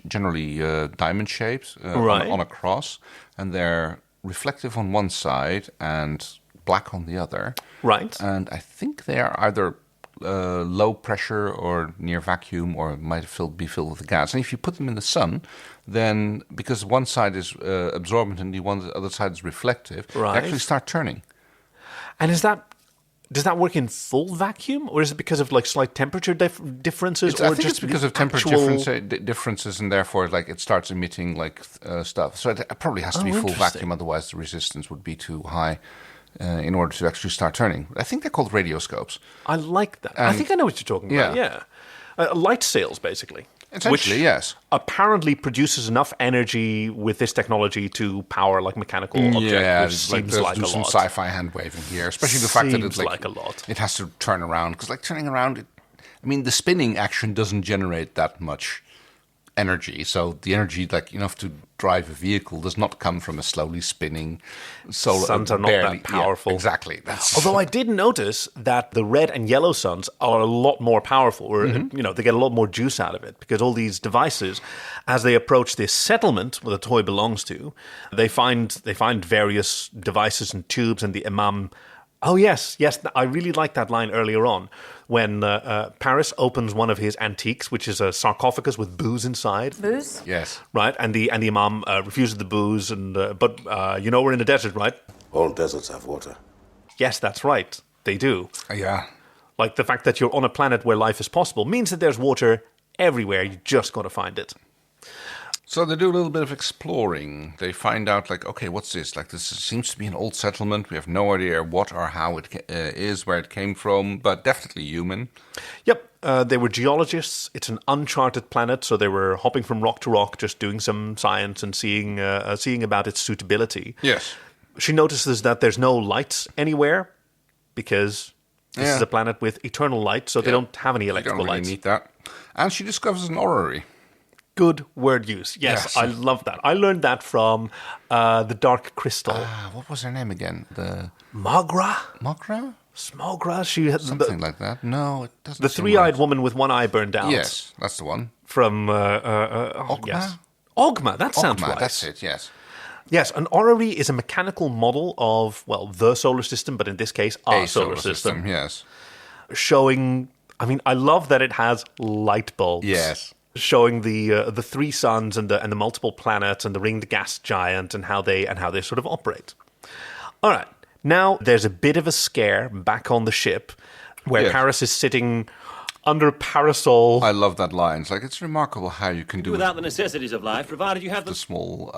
generally diamond shaped, on a cross, and they're reflective on one side and black on the other. Right. And I think they are either low pressure or near vacuum, or might be filled with gas. And if you put them in the sun, then because one side is absorbent and the other side is reflective, they actually start turning. And does that work in full vacuum, or is it because of slight temperature differences? I think it's because of temperature differences, and therefore it starts emitting stuff. So it probably has to be full vacuum, otherwise the resistance would be too high in order to actually start turning. I think they're called radioscopes. I like that. I think I know what you're talking about. Yeah. Light sails, basically. Essentially, yes. Apparently produces enough energy with this technology to power mechanical objects, which seems like a lot. Some sci-fi hand-waving here, especially the fact that like a lot. It has to turn around, because turning around, the spinning action doesn't generate that much energy. So the energy, like enough to drive a vehicle, does not come from a slowly spinning solar. Suns are not that powerful. Yeah, exactly. Although I did notice that the red and yellow suns are a lot more powerful, or they get a lot more juice out of it, because all these devices, as they approach this settlement where the toy belongs to, they find various devices and tubes, and the Imam. Oh, yes, I really liked that line earlier on when Paris opens one of his antiques, which is a sarcophagus with booze inside. Booze? Yes. Right, and the Imam refuses the booze, but we're in the desert, right? All deserts have water. Yes, that's right. They do. Yeah. Like the fact that you're on a planet where life is possible means that there's water everywhere. You just got to find it. So they do a little bit of exploring. They find out, like, okay, what's this? Like, this seems to be an old settlement. We have no idea what or how it is, where it came from, but definitely human. Yep. They were geologists. It's an uncharted planet, so they were hopping from rock to rock, just doing some science and seeing about its suitability. Yes. She notices that there's no lights anywhere because this is a planet with eternal light, so they don't have any electrical lights. Need that. And she discovers an orrery. Good word use. Yes, I love that. I learned that from the Dark Crystal. What was her name again? The Magra? Smogra? She had something like that. No, it doesn't. The three-eyed woman with one eye burned out. Yes, that's the one. From Ogma? Yes. Ogma, that sounds right. That's it, yes. Yes, an orrery is a mechanical model of, the solar system, but in this case, our solar system. Yes. Showing, I love that it has light bulbs. Yes. Showing the three suns and the multiple planets and the ringed gas giant and how they sort of operate. All right, now there's a bit of a scare back on the ship where Paris is sitting under a parasol. I love that line. It's like, it's remarkable how you can do without the necessities of life, provided you have the small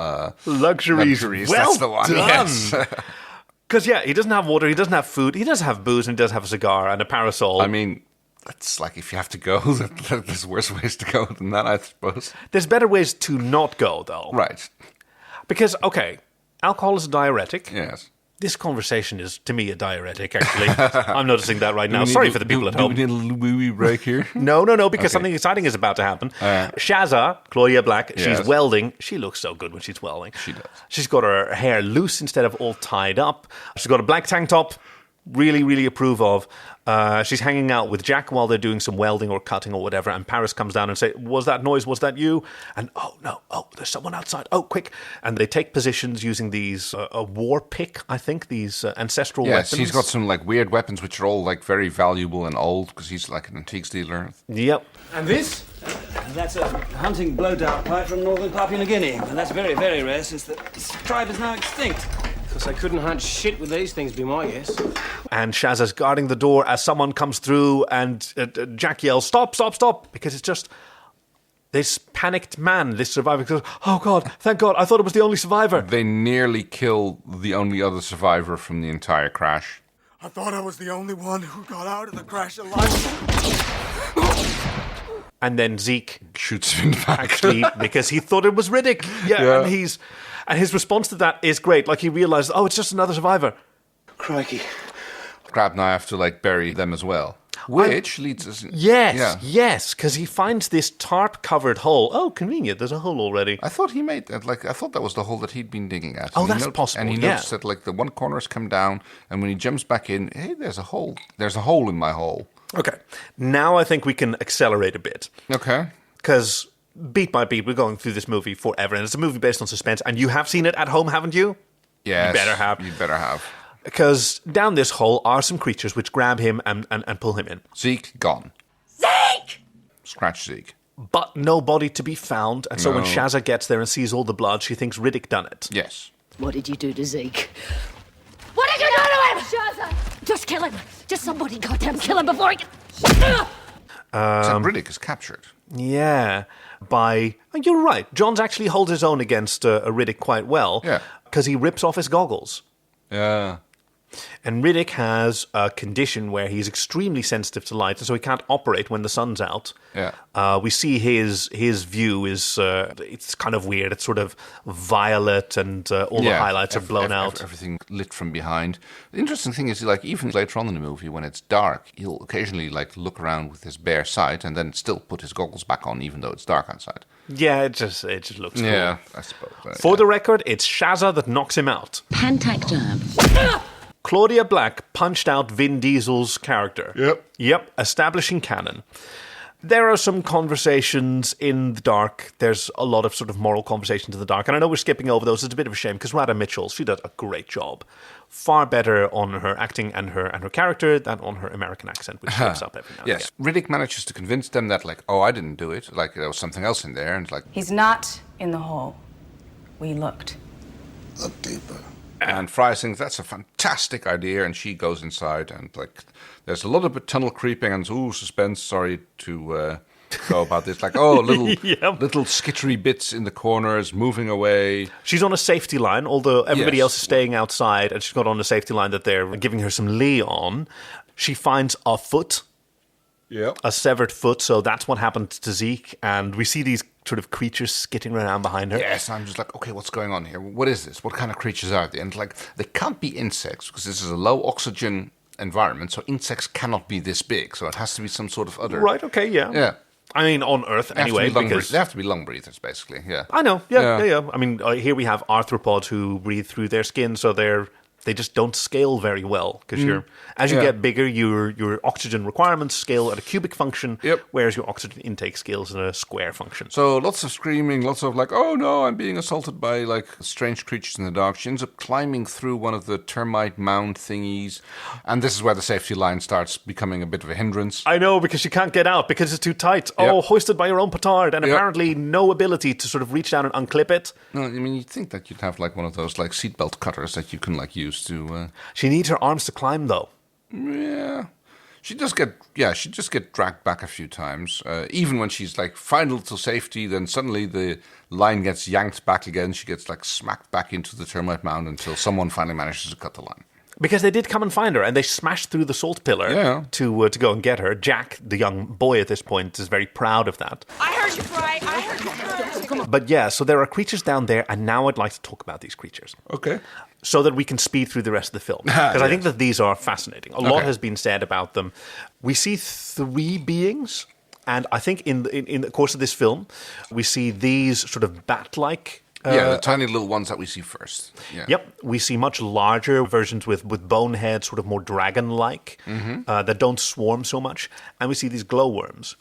luxuries. Well that's the one. Done. Yes. Because he doesn't have water, he doesn't have food, he does have booze, and he does have a cigar and a parasol. That's like, if you have to go, there's worse ways to go than that, I suppose. There's better ways to not go, though. Right. Because, alcohol is a diuretic. Yes. This conversation is, to me, a diuretic, actually. I'm noticing that right now. Sorry for the people at home. Do we need a little wee break here? No, because something exciting is about to happen. Shazza, Claudia Black, she's welding. She looks so good when she's welding. She does. She's got her hair loose instead of all tied up. She's got a black tank top. Really, really approve of. She's hanging out with Jack while they're doing some welding or cutting or whatever, and Paris comes down and says, was that noise, was that you? And, there's someone outside. Oh, quick. And they take positions using these, a war pick, I think, these ancestral weapons. Yes, he's got some, weird weapons which are all, very valuable and old, because he's, an antiques dealer. Yep. And this? That's a hunting blow-dart pipe from northern Papua New Guinea, and that's very, very rare since the tribe is now extinct. Because I couldn't hunt shit with these things, be my guess. And Shazza's guarding the door as someone comes through, and Jack yells, stop, stop, stop, because it's just this panicked man, this survivor, goes, oh God, thank God, I thought it was the only survivor. They nearly kill the only other survivor from the entire crash. I thought I was the only one who got out of the crash alive. And then Zeke shoots him back. Actually, because he thought it was Riddick. Yeah. And his response to that is great. He realizes, it's just another survivor. Crikey. Grab knife to, bury them as well. Which leads us... Yes, because he finds this tarp-covered hole. Oh, convenient, there's a hole already. I thought he made that, I thought that was the hole that he'd been digging at. Oh, that's possible, And he noticed that, the one corner's come down, and when he jumps back in, hey, there's a hole. There's a hole in my hole. Okay, now I think we can accelerate a bit. Okay. Because... beat by beat, we're going through this movie forever, and it's a movie based on suspense, and you have seen it at home, haven't you? Yes. You better have. Because down this hole are some creatures which grab him and pull him in. Zeke, gone. Zeke! Scratch Zeke. But no body to be found, and so when Shazza gets there and sees all the blood, she thinks Riddick done it. Yes. What did you do to Zeke? What did you do to him? Shazza! Just kill him. Just somebody goddamn kill him before he gets... So Riddick is captured. Yeah. You're right. Johns actually holds his own against a Riddick quite well. Yeah. Because he rips off his goggles. Yeah. And Riddick has a condition where he's extremely sensitive to light, and so he can't operate when the sun's out. Yeah. We see his view is it's kind of weird. It's sort of violet, and all the highlights are blown out. Everything lit from behind. The interesting thing is, like, even later on in the movie, when it's dark, he'll occasionally like look around with his bare sight, and then still put his goggles back on, even though it's dark outside. Yeah, it just looks cool. Yeah, I suppose. For the record, it's Shazza that knocks him out. Pantac jab. Claudia Black punched out Vin Diesel's character. Yep, establishing canon. There are some conversations in the dark. There's a lot of sort of moral conversations in the dark. And I know we're skipping over those. It's a bit of a shame because Radha Mitchell, she does a great job. Far better on her acting and her character than on her American accent, which slips up every now and yes, again. Riddick manages to convince them that, like, oh, I didn't do it. Like, there was something else in there. And like, he's not in the hole. We looked. Look deeper. And Firass thinks that's a fantastic idea, and she goes inside, and like, there's a little bit tunnel creeping, and suspense. Sorry to go about this, like, little skittery bits in the corners, moving away. She's on a safety line, although everybody else is staying outside, and she's got on a safety line that they're giving her some lee on. She finds a foot. Yep. A severed foot, so that's what happened to Zeke, and we see these sort of creatures skitting around behind her. Yes, I'm just like, okay, what's going on here? What is this? What kind of creatures are they? And like, they can't be insects, because this is a low oxygen environment, so insects cannot be this big, so it has to be some sort of other... Right, okay, yeah. Yeah. I mean, on Earth, anyway, because... They have to be lung breathers, basically, yeah. I know, yeah. I mean, here we have arthropods who breathe through their skin, so they just don't scale very well, because as you get bigger, your oxygen requirements scale at a cubic function, whereas your oxygen intake scales in a square function. So lots of screaming, lots of like, oh no, I'm being assaulted by like strange creatures in the dark. She ends up climbing through one of the termite mound thingies, and this is where the safety line starts becoming a bit of a hindrance. I know, because she can't get out, because it's too tight. Oh, hoisted by your own petard, and apparently no ability to sort of reach down and unclip it. No, I mean, you'd think that you'd have like one of those like seatbelt cutters that you can like use to... She needs her arms to climb, though. Yeah. She'd just get dragged back a few times. Even when she's like final to safety, then suddenly the line gets yanked back again. She gets like smacked back into the termite mound until someone finally manages to cut the line. Because they did come and find her, and they smashed through the salt pillar to go and get her. Jack, the young boy at this point, is very proud of that. I heard you, Fry. I heard you. But yeah, so there are creatures down there, and now I'd like to talk about these creatures. Okay. So that we can speed through the rest of the film. Because I think that these are fascinating. A lot has been said about them. We see 3 beings, and I think in the course of this film, we see these sort of bat-like... the tiny little ones that we see first. Yeah. Yep. We see much larger versions with bone heads, sort of more dragon-like, that don't swarm so much. And we see these glowworms.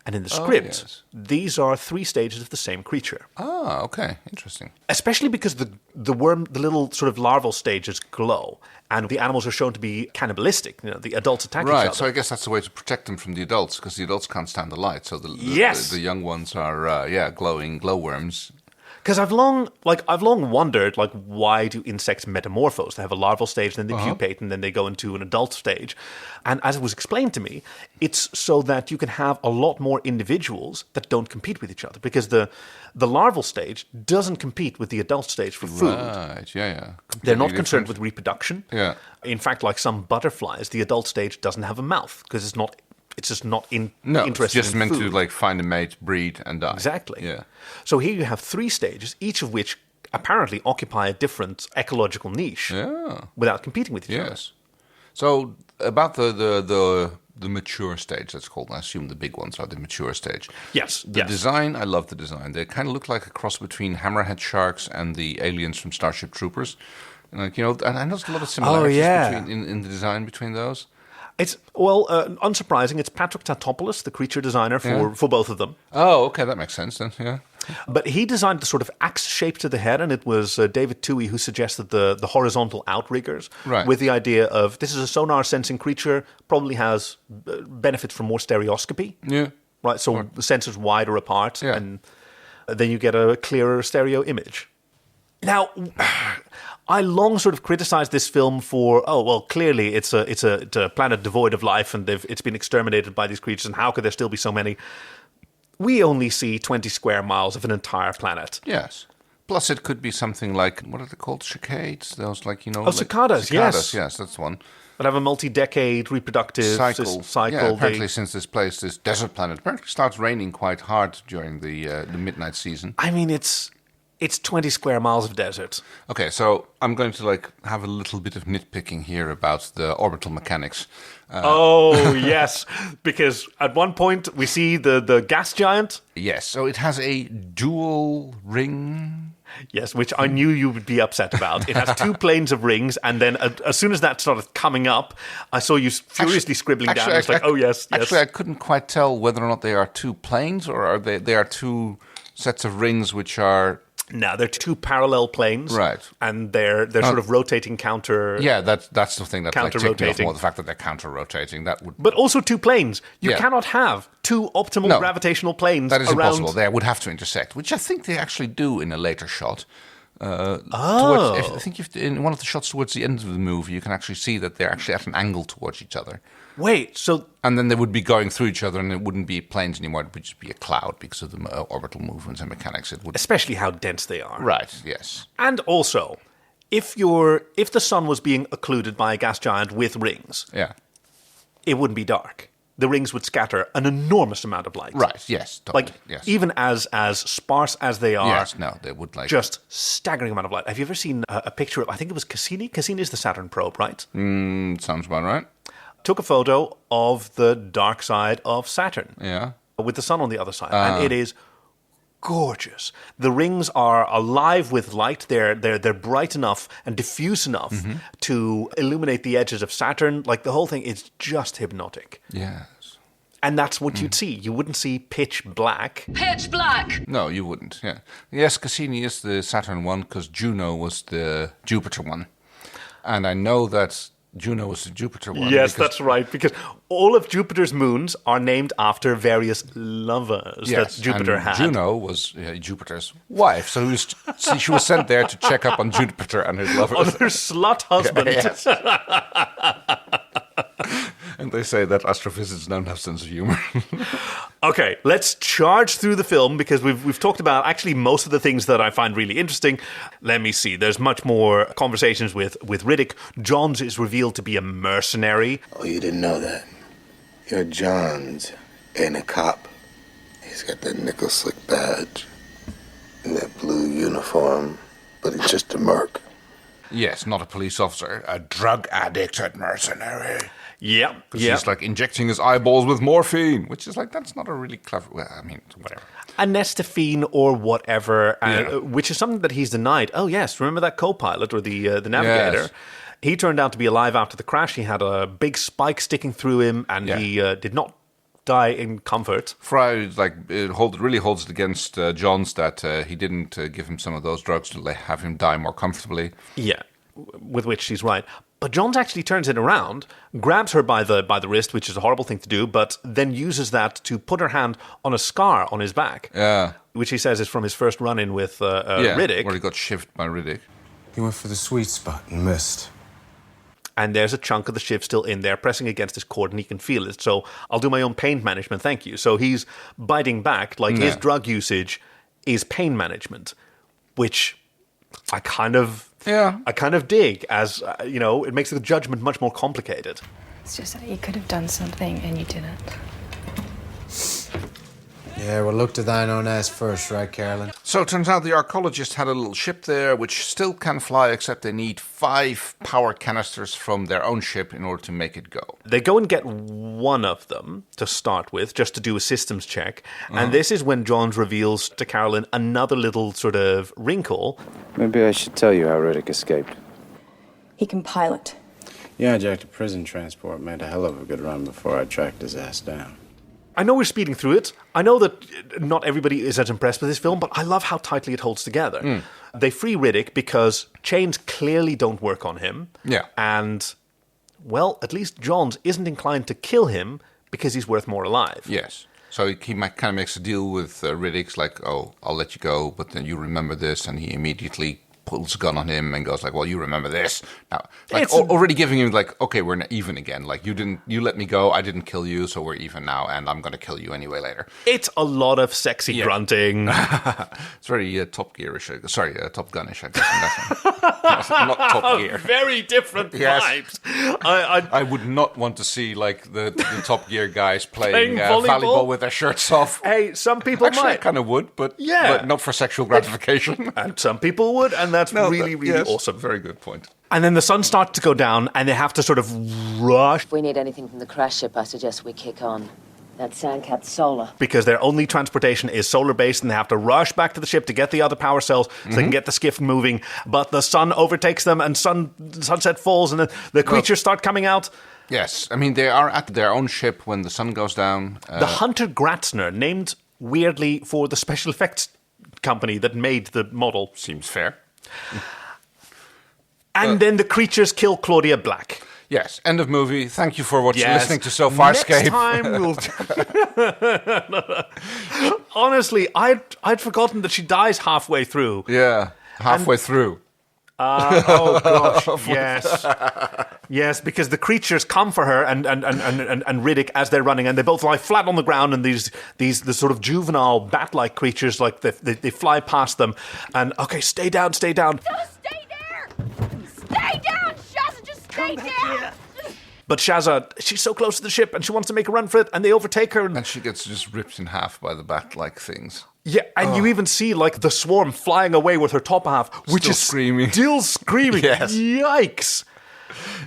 And in the script, these are 3 stages of the same creature. Ah, okay. Interesting. Especially because the little sort of larval stages glow, and the animals are shown to be cannibalistic. You know, the adults attack each other. Right, so I guess that's the way to protect them from the adults, because the adults can't stand the light. So the young ones are, glowing glowworms. Because I've long wondered, like, why do insects metamorphose? They have a larval stage, then they pupate, and then they go into an adult stage. And as it was explained to me, it's so that you can have a lot more individuals that don't compete with each other. Because the larval stage doesn't compete with the adult stage for food. Right, yeah. They're not concerned with reproduction. Yeah. In fact, like some butterflies, the adult stage doesn't have a mouth, because it's just not interested in food. It's just meant to like find a mate, breed, and die. Exactly. Yeah. So here you have 3 stages, each of which apparently occupy a different ecological niche without competing with each other. Yes. So about the mature stage, that's called. I assume the big ones are the mature stage. Yes. The design, I love the design. They kind of look like a cross between hammerhead sharks and the aliens from Starship Troopers. Like, you know, and I know there's a lot of similarities in the design between those. It's, unsurprising, it's Patrick Tatopoulos, the creature designer for both of them. Oh, okay, that makes sense then, yeah. But he designed the sort of axe shape to the head, and it was David Twohy who suggested the horizontal outriggers with the idea of this is a sonar-sensing creature, probably has benefits from more stereoscopy. Yeah. Right, so the sensors wider apart, and then you get a clearer stereo image. Now... I long sort of criticized this film for, clearly it's a planet devoid of life and it's been exterminated by these creatures, and how could there still be so many? We only see 20 square miles of an entire planet. Yes. Plus, it could be something like, what are they called? Cicades? Those cicadas, yes. Yes, that's one. That have a multi-decade reproductive cycle. Yeah, apparently since this desert planet, apparently starts raining quite hard during the midnight season. I mean, it's 20 square miles of desert. Okay, so I'm going to have a little bit of nitpicking here about the orbital mechanics. Yes, because at one point we see the gas giant. Yes, so it has a dual ring. Yes, which I knew you would be upset about. It has 2 planes of rings, and then as soon as that started coming up, I saw you furiously scribbling down. It's like, yes. Actually, I couldn't quite tell whether or not they are 2 planes, or are they are 2 sets of rings which are... No, they're 2 parallel planes, right? And they're sort of rotating counter. Yeah, that's the thing that counter ticked me off rotating. more. The fact that they're counter rotating, that would. But also 2 planes. You cannot have 2 optimal gravitational planes. That is around... impossible. They would have to intersect, which I think they actually do in a later shot. I think in one of the shots towards the end of the movie, you can actually see that they're actually at an angle towards each other. Wait, so... And then they would be going through each other, and it wouldn't be planes anymore. It would just be a cloud because of the orbital movements and mechanics. It would, especially how dense they are. Right, yes. And also, if the sun was being occluded by a gas giant with rings, it wouldn't be dark. The rings would scatter an enormous amount of light. Right, yes. Totally, yes. Even as sparse as they are. Yes, no, they would just staggering amount of light. Have you ever seen a picture of, I think it was Cassini? Cassini is the Saturn probe, right? Sounds about right. Took a photo of the dark side of Saturn. Yeah. With the sun on the other side. And it is gorgeous. The rings are alive with light. They're bright enough and diffuse enough to illuminate the edges of Saturn. Like, the whole thing is just hypnotic. Yes. And that's what you'd see. You wouldn't see pitch black. Pitch black! No, you wouldn't, yeah. Yes, Cassini is the Saturn one because Juno was the Jupiter one. And I know that Juno was the Jupiter one. Yes, that's right, because all of Jupiter's moons are named after various lovers that Jupiter had. Juno was Jupiter's wife, so she was sent there to check up on Jupiter and his lovers. On her slut husband. Yes. And they say that astrophysicists don't have sense of humor. Okay, let's charge through the film because we've talked about actually most of the things that I find really interesting. Let me see. There's much more conversations with Riddick. Johns is revealed to be a mercenary. Oh, you didn't know that? Your Johns ain't a cop. He's got that nickel slick badge and that blue uniform, but he's just a merc. Yes, not a police officer. A drug addict and mercenary. Yeah. Because he's like injecting his eyeballs with morphine, which is like, that's not a really clever, well, I mean, whatever. Anestifene or whatever, which is something that he's denied. Oh, yes, remember that co-pilot or the navigator? Yes. He turned out to be alive after the crash. He had a big spike sticking through him, and he did not die in comfort. Fry really holds it against Johns that he didn't give him some of those drugs to have him die more comfortably. Yeah, with which she's right. But Johns actually turns it around, grabs her by the wrist, which is a horrible thing to do, but then uses that to put her hand on a scar on his back. Yeah. Which he says is from his first run-in with Riddick. Where he got shivved by Riddick. He went for the sweet spot and missed. And there's a chunk of the shiv still in there, pressing against his cord, and he can feel it. So I'll do my own pain management, thank you. So he's biting back, like his drug usage is pain management, which I kind of dig, as it makes the judgment much more complicated. It's just that you could have done something and you didn't. Yeah, well, look to thine own ass first, right, Carolyn? So it turns out the archaeologists had a little ship there which still can fly, except they need 5 power canisters from their own ship in order to make it go. They go and get one of them to start with, just to do a systems check. And this is when Johns reveals to Carolyn another little sort of wrinkle. Maybe I should tell you how Riddick escaped. He can pilot. Yeah, I jacked a prison transport, made a hell of a good run before I tracked his ass down. I know we're speeding through it. I know that not everybody is as impressed with this film, but I love how tightly it holds together. They free Riddick because chains clearly don't work on him. Yeah. And, well, at least Johns isn't inclined to kill him because he's worth more alive. Yes. So he kind of makes a deal with Riddick's like, oh, I'll let you go, but then you remember this, and he immediately pulls a gun on him and goes like, well, you remember this. Now, like already giving him like, okay, we're even again. Like you let me go, I didn't kill you, so we're even now, and I'm going to kill you anyway later. It's a lot of sexy grunting. It's very Top Gear-ish. Sorry, Top Gun-ish, I guess. Not Top Gear. Very different vibes. I would not want to see like the Top Gear guys playing volleyball with their shirts off. Hey, some people actually, might. I kind of would, but not for sexual gratification. And some people would, and that's really awesome. Very good point. And then the sun starts to go down, and they have to sort of rush. If we need anything from the crash ship, I suggest we kick on. That Sandcat's solar. Because their only transportation is solar-based, and they have to rush back to the ship to get the other power cells so they can get the skiff moving. But the sun overtakes them, and sunset falls, and the creatures start coming out. Yes, I mean, they are at their own ship when the sun goes down. The Hunter Gratzner, named weirdly for the special effects company that made the model. Seems fair. And then the creatures kill Claudia Black. Yes, end of movie. Thank you for listening to so far. Next time we'll... Honestly, I'd forgotten that she dies halfway through. Yeah, halfway through. Oh gosh, yes. Yes, because the creatures come for her and Riddick as they're running, and they both lie flat on the ground, and the sort of juvenile bat-like creatures, like they fly past them, and okay, stay down. Just stay there! Stay down, Shazza! Just stay down! But Shazza, she's so close to the ship, and she wants to make a run for it, and they overtake her. And she gets just ripped in half by the bat-like things. Yeah, and you even see, like, the swarm flying away with her top half, which is screaming. Still screaming. Yes. Yikes.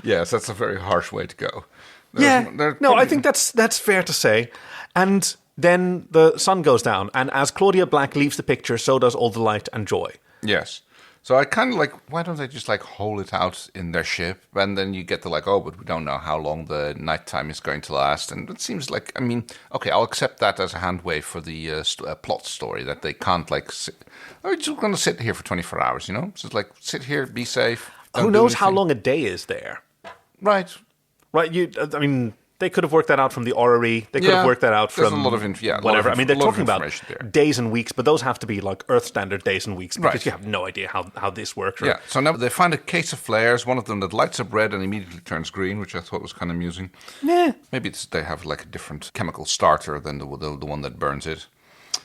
Yes, that's a very harsh way to go. I think that's fair to say. And then the sun goes down, and as Claudia Black leaves the picture, so does all the light and joy. Yes. So I kind of like, why don't they just like hold it out in their ship? And then you get the like, oh, but we don't know how long the nighttime is going to last. And it seems like, I mean, okay, I'll accept that as a hand wave for the plot story, that they can't like, we're just going to sit here for 24 hours, you know? So it's like, sit here, be safe. Who knows how long a day is there? Right. I mean, they could have worked that out from the orrery. They could have worked that out from a lot of whatever. I mean, they're talking about there. days and weeks, but those have to be like Earth standard days and weeks because you have no idea how this works. Right? Yeah, so now they find a case of flares, one of them that lights up red and immediately turns green, which I thought was kind of amusing. Yeah. Maybe they have like a different chemical starter than the one that burns it.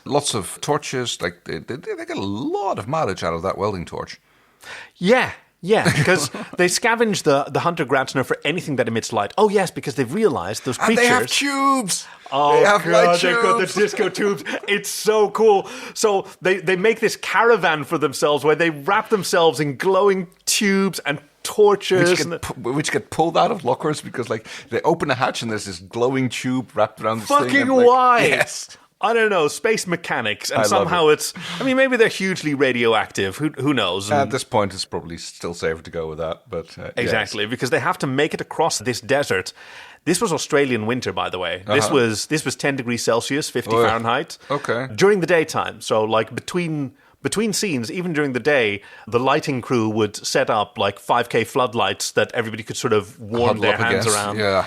Lots of torches, like they get a lot of mileage out of that welding torch. Yeah, because they scavenge the Hunter Gratzner for anything that emits light. Oh, yes, because they've realized those creatures... And they have tubes! Oh, they have light they've got the disco tubes. It's so cool. So they make this caravan for themselves where they wrap themselves in glowing tubes and torches. Which get pulled out of lockers because like they open a hatch and there's this glowing tube wrapped around this thing. Fucking why? Yes. I don't know, space mechanics, and somehow it's... I mean, maybe they're hugely radioactive. Who knows? At this point, it's probably still safer to go with that. But exactly, because they have to make it across this desert. This was Australian winter, by the way. This was 10 degrees Celsius, 50 Fahrenheit. Okay. During the daytime. So, like, between scenes, even during the day, the lighting crew would set up, like, 5K floodlights that everybody could sort of warm their hands around. Yeah.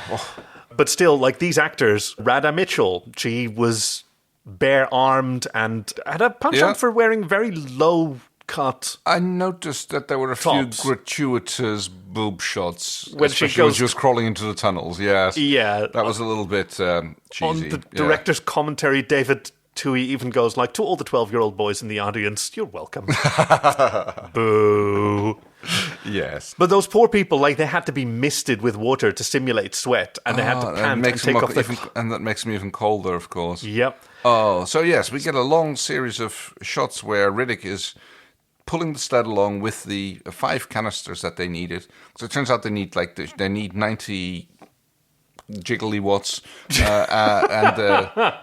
But still, like, these actors, Radha Mitchell, she was... bare-armed and had a punch-up for wearing very low-cut. I noticed that there were a tops. few gratuitous boob shots, when especially when she was crawling into the tunnels. Yes, yeah, that was a little bit cheesy. On the director's commentary, David Twohy even goes like, "To all the 12-year-old boys in the audience, you're welcome." Boo. Yes, but those poor people, like, they had to be misted with water to simulate sweat, and they had to pant and take off and that makes them even colder, of course. Yep. Oh, so yes, we get a long series of shots where Riddick is pulling the sled along with the 5 canisters that they needed. So it turns out they need 90 jiggly watts, and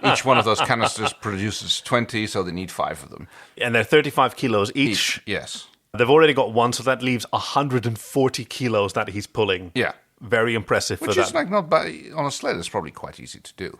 each one of those canisters produces 20, so they need 5 of them. And they're 35 kilos each. Yes. They've already got one, so that leaves 140 kilos that he's pulling. Yeah. Very impressive for that. Which is like not bad on a sled. It's probably quite easy to do.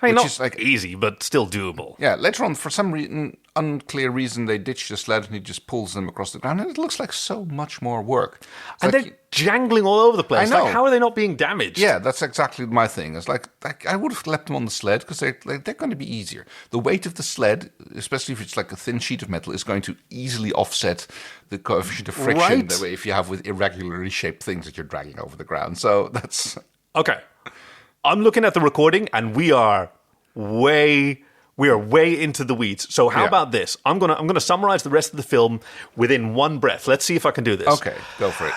I mean, which not is like easy, but still doable. Yeah, later on, for some unclear reason, they ditch the sled and he just pulls them across the ground, and it looks like so much more work. And they're jangling all over the place. I know. Like, how are they not being damaged? Yeah, that's exactly my thing. It's like I would have left them on the sled because they're going to be easier. The weight of the sled, especially if it's like a thin sheet of metal, is going to easily offset the coefficient of friction that way if you have with irregularly shaped things that you're dragging over the ground. So that's... Okay. I'm looking at the recording, and we are way into the weeds. So how about this? I'm gonna summarize the rest of the film within one breath. Let's see if I can do this. Okay, go for it.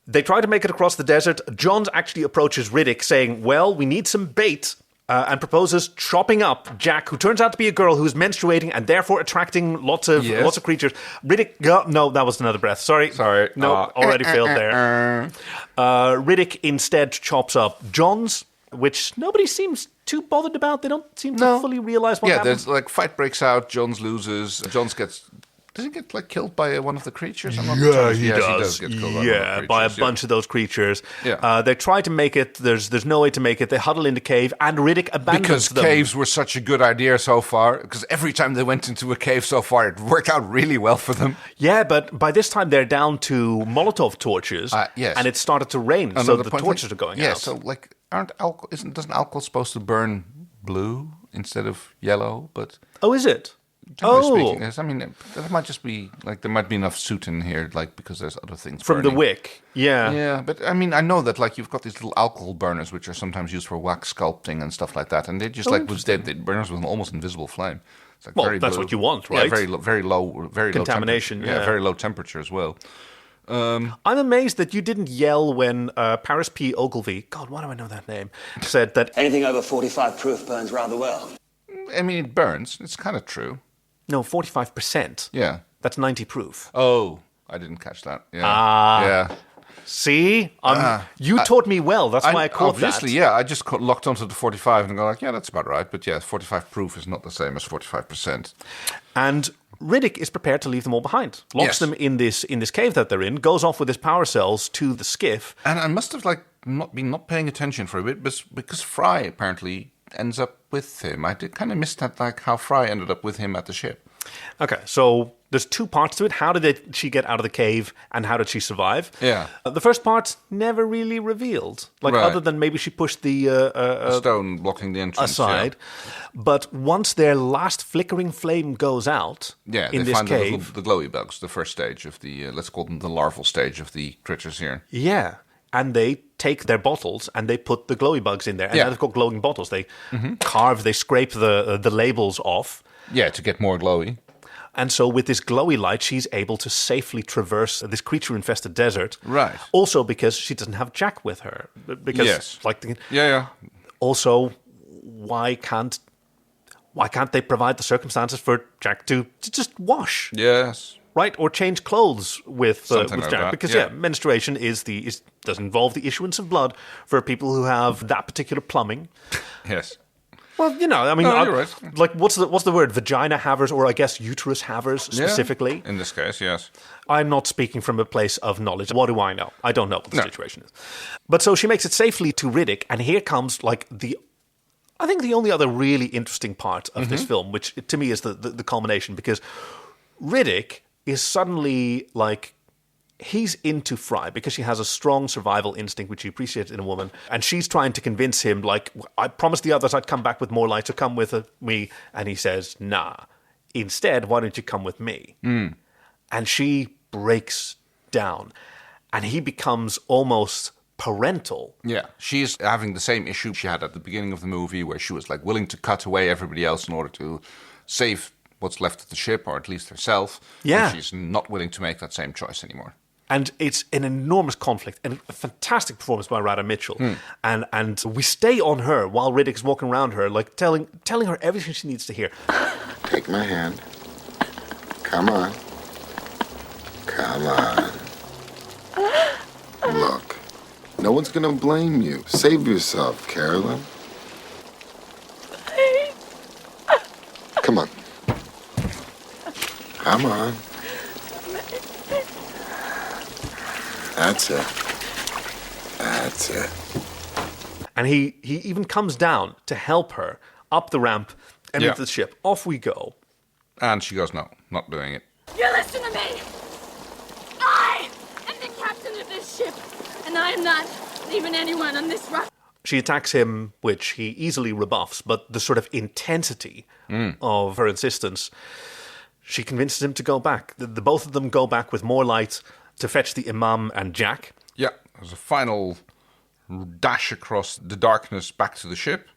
They try to make it across the desert. Johns actually approaches Riddick, saying, "Well, we need some bait," and proposes chopping up Jack, who turns out to be a girl who's menstruating and therefore attracting lots of creatures. Riddick, no, that was another breath. Sorry. No, already failed there. Riddick instead chops up Johns, which nobody seems too bothered about. They don't seem to fully realize what happened. Yeah, there's like fight breaks out. Johns loses. Johns gets... Does he get like killed by one of the creatures? He does. He does get killed by a bunch of those creatures. Yeah. They try to make it. There's no way to make it. They huddle in the cave, and Riddick abandons them. Because caves were such a good idea so far. Because every time they went into a cave so far, it worked out really well for them. Yeah, but by this time they're down to Molotov torches. Yes. And it started to rain, so the torches are going out. Yeah, so like, doesn't alcohol supposed to burn blue instead of yellow? But is it? Speaking, I mean, that might just be like there might be enough soot in here, like because there's other things from burning. the wick. Yeah, but I mean, I know that like you've got these little alcohol burners which are sometimes used for wax sculpting and stuff like that, and they just they burners with an almost invisible flame. It's like very that's low, what you want, right? Yeah, very low contamination. Very low temperature as well. I'm amazed that you didn't yell when Paris P. Ogilvie, God, why do I know that name, said that anything over 45 proof burns rather well. I mean, it burns. It's kind of true. No, 45%. Yeah. That's 90 proof. Oh, I didn't catch that. Yeah. Yeah. See? You taught me well. That's why I caught that. Obviously, yeah. I just locked onto the 45 and go like, yeah, that's about right. But yeah, 45 proof is not the same as 45%. And Riddick is prepared to leave them all behind. Locks them in this cave that they're in, goes off with his power cells to the skiff. And I must have not paying attention for a bit because Fry apparently ends up with him. I did kind of miss that, like how Fry ended up with him at the ship. Okay, so there's two parts to it. How did she get out of the cave and how did she survive? Yeah. The first part's never really revealed. Other than maybe she pushed the stone blocking the entrance aside. Yeah. But once their last flickering flame goes out in this cave... the glowy bugs, the first stage of the, let's call them the larval stage of the critters here. Yeah. And they take their bottles and they put the glowy bugs in there. And now they've got glowing bottles. They they scrape the labels off. Yeah, to get more glowy. And so with this glowy light, she's able to safely traverse this creature-infested desert. Right. Also because she doesn't have Jack with her. Because, Also, why can't they provide the circumstances for Jack to just wash? Yes. Right, or change clothes with Jack, that. because menstruation does involve the issuance of blood for people who have that particular plumbing. Yes. Well, I mean, you're right. Like, what's the word? Vagina havers, or I guess uterus havers specifically. In this case, yes. I'm not speaking from a place of knowledge. What do I know? I don't know what the situation is. But so she makes it safely to Riddick, and here comes I think the only other really interesting part of this film, which to me is the culmination, because Riddick is suddenly he's into Fry because she has a strong survival instinct, which he appreciates in a woman. And she's trying to convince him, I promised the others I'd come back with more light, so come with me. And he says, nah. Instead, why don't you come with me? Mm. And she breaks down. And he becomes almost parental. Yeah, she's having the same issue she had at the beginning of the movie, where she was willing to cut away everybody else in order to save what's left of the ship, or at least herself. Yeah. And she's not willing to make that same choice anymore. And it's an enormous conflict and a fantastic performance by Radha Mitchell. And we stay on her while Riddick's walking around her, telling her everything she needs to hear. Take my hand. Come on. Come on. Look, no one's gonna blame you. Save yourself, Carolyn. Come on. Come on. That's it. That's it. And he even comes down to help her up the ramp and into the ship. Off we go. And she goes, no, not doing it. You listen to me! I am the captain of this ship, and I am not leaving anyone on this rock. She attacks him, which he easily rebuffs, but the sort of intensity of her insistence, she convinces him to go back. The both of them go back with more light to fetch the Imam and Jack. Yeah, there's a final dash across the darkness back to the ship.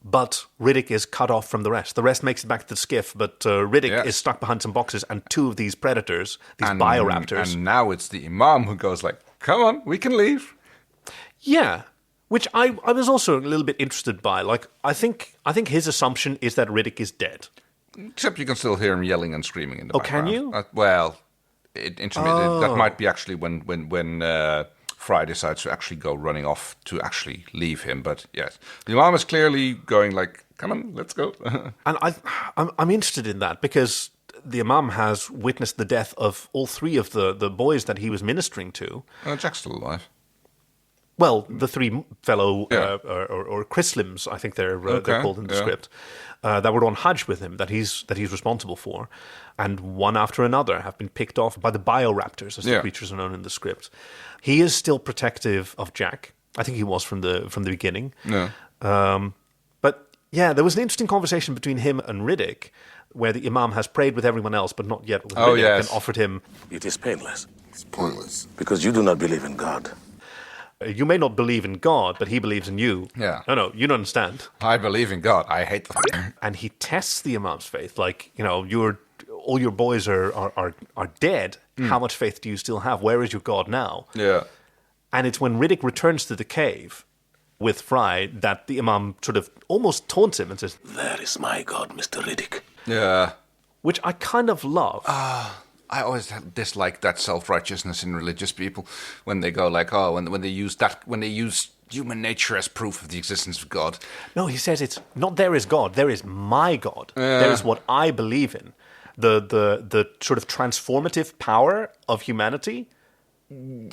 But Riddick is cut off from the rest. The rest makes it back to the skiff, but Riddick is stuck behind some boxes, and two of these predators, these bioraptors. And now it's the Imam who goes like, come on, we can leave. Yeah, which I was also a little bit interested by. Like, I think his assumption is that Riddick is dead. Except you can still hear him yelling and screaming in the background. Can you? That might be actually when Fry decides to actually go running off to actually leave him. But yes, the Imam is clearly going like, come on, let's go. And I'm interested in that because the Imam has witnessed the death of all three of the boys that he was ministering to. Jack's still alive. Well, the three fellow or Chrislims, I think they're called in the script, that were on Hajj with him, that he's responsible for, and one after another have been picked off by the bioraptors, as the creatures are known in the script. He is still protective of Jack. I think he was from the beginning. Yeah. But yeah, there was an interesting conversation between him and Riddick, where the Imam has prayed with everyone else, but not yet with Riddick, and offered him. It is painless. It's pointless because you do not believe in God. You may not believe in God, but he believes in you. Yeah. No, you don't understand. I believe in God. I hate the And he tests the Imam's faith. Like, all your boys are dead. How much faith do you still have? Where is your God now? Yeah. And it's when Riddick returns to the cave with Fry that the Imam sort of almost taunts him and says, "There is my God, Mr. Riddick." Yeah. Which I kind of love. I always dislike that self-righteousness in religious people when they go like, when they use human nature as proof of the existence of God. No, he says it's not there is God, there is my God. There is what I believe in. The sort of transformative power of humanity.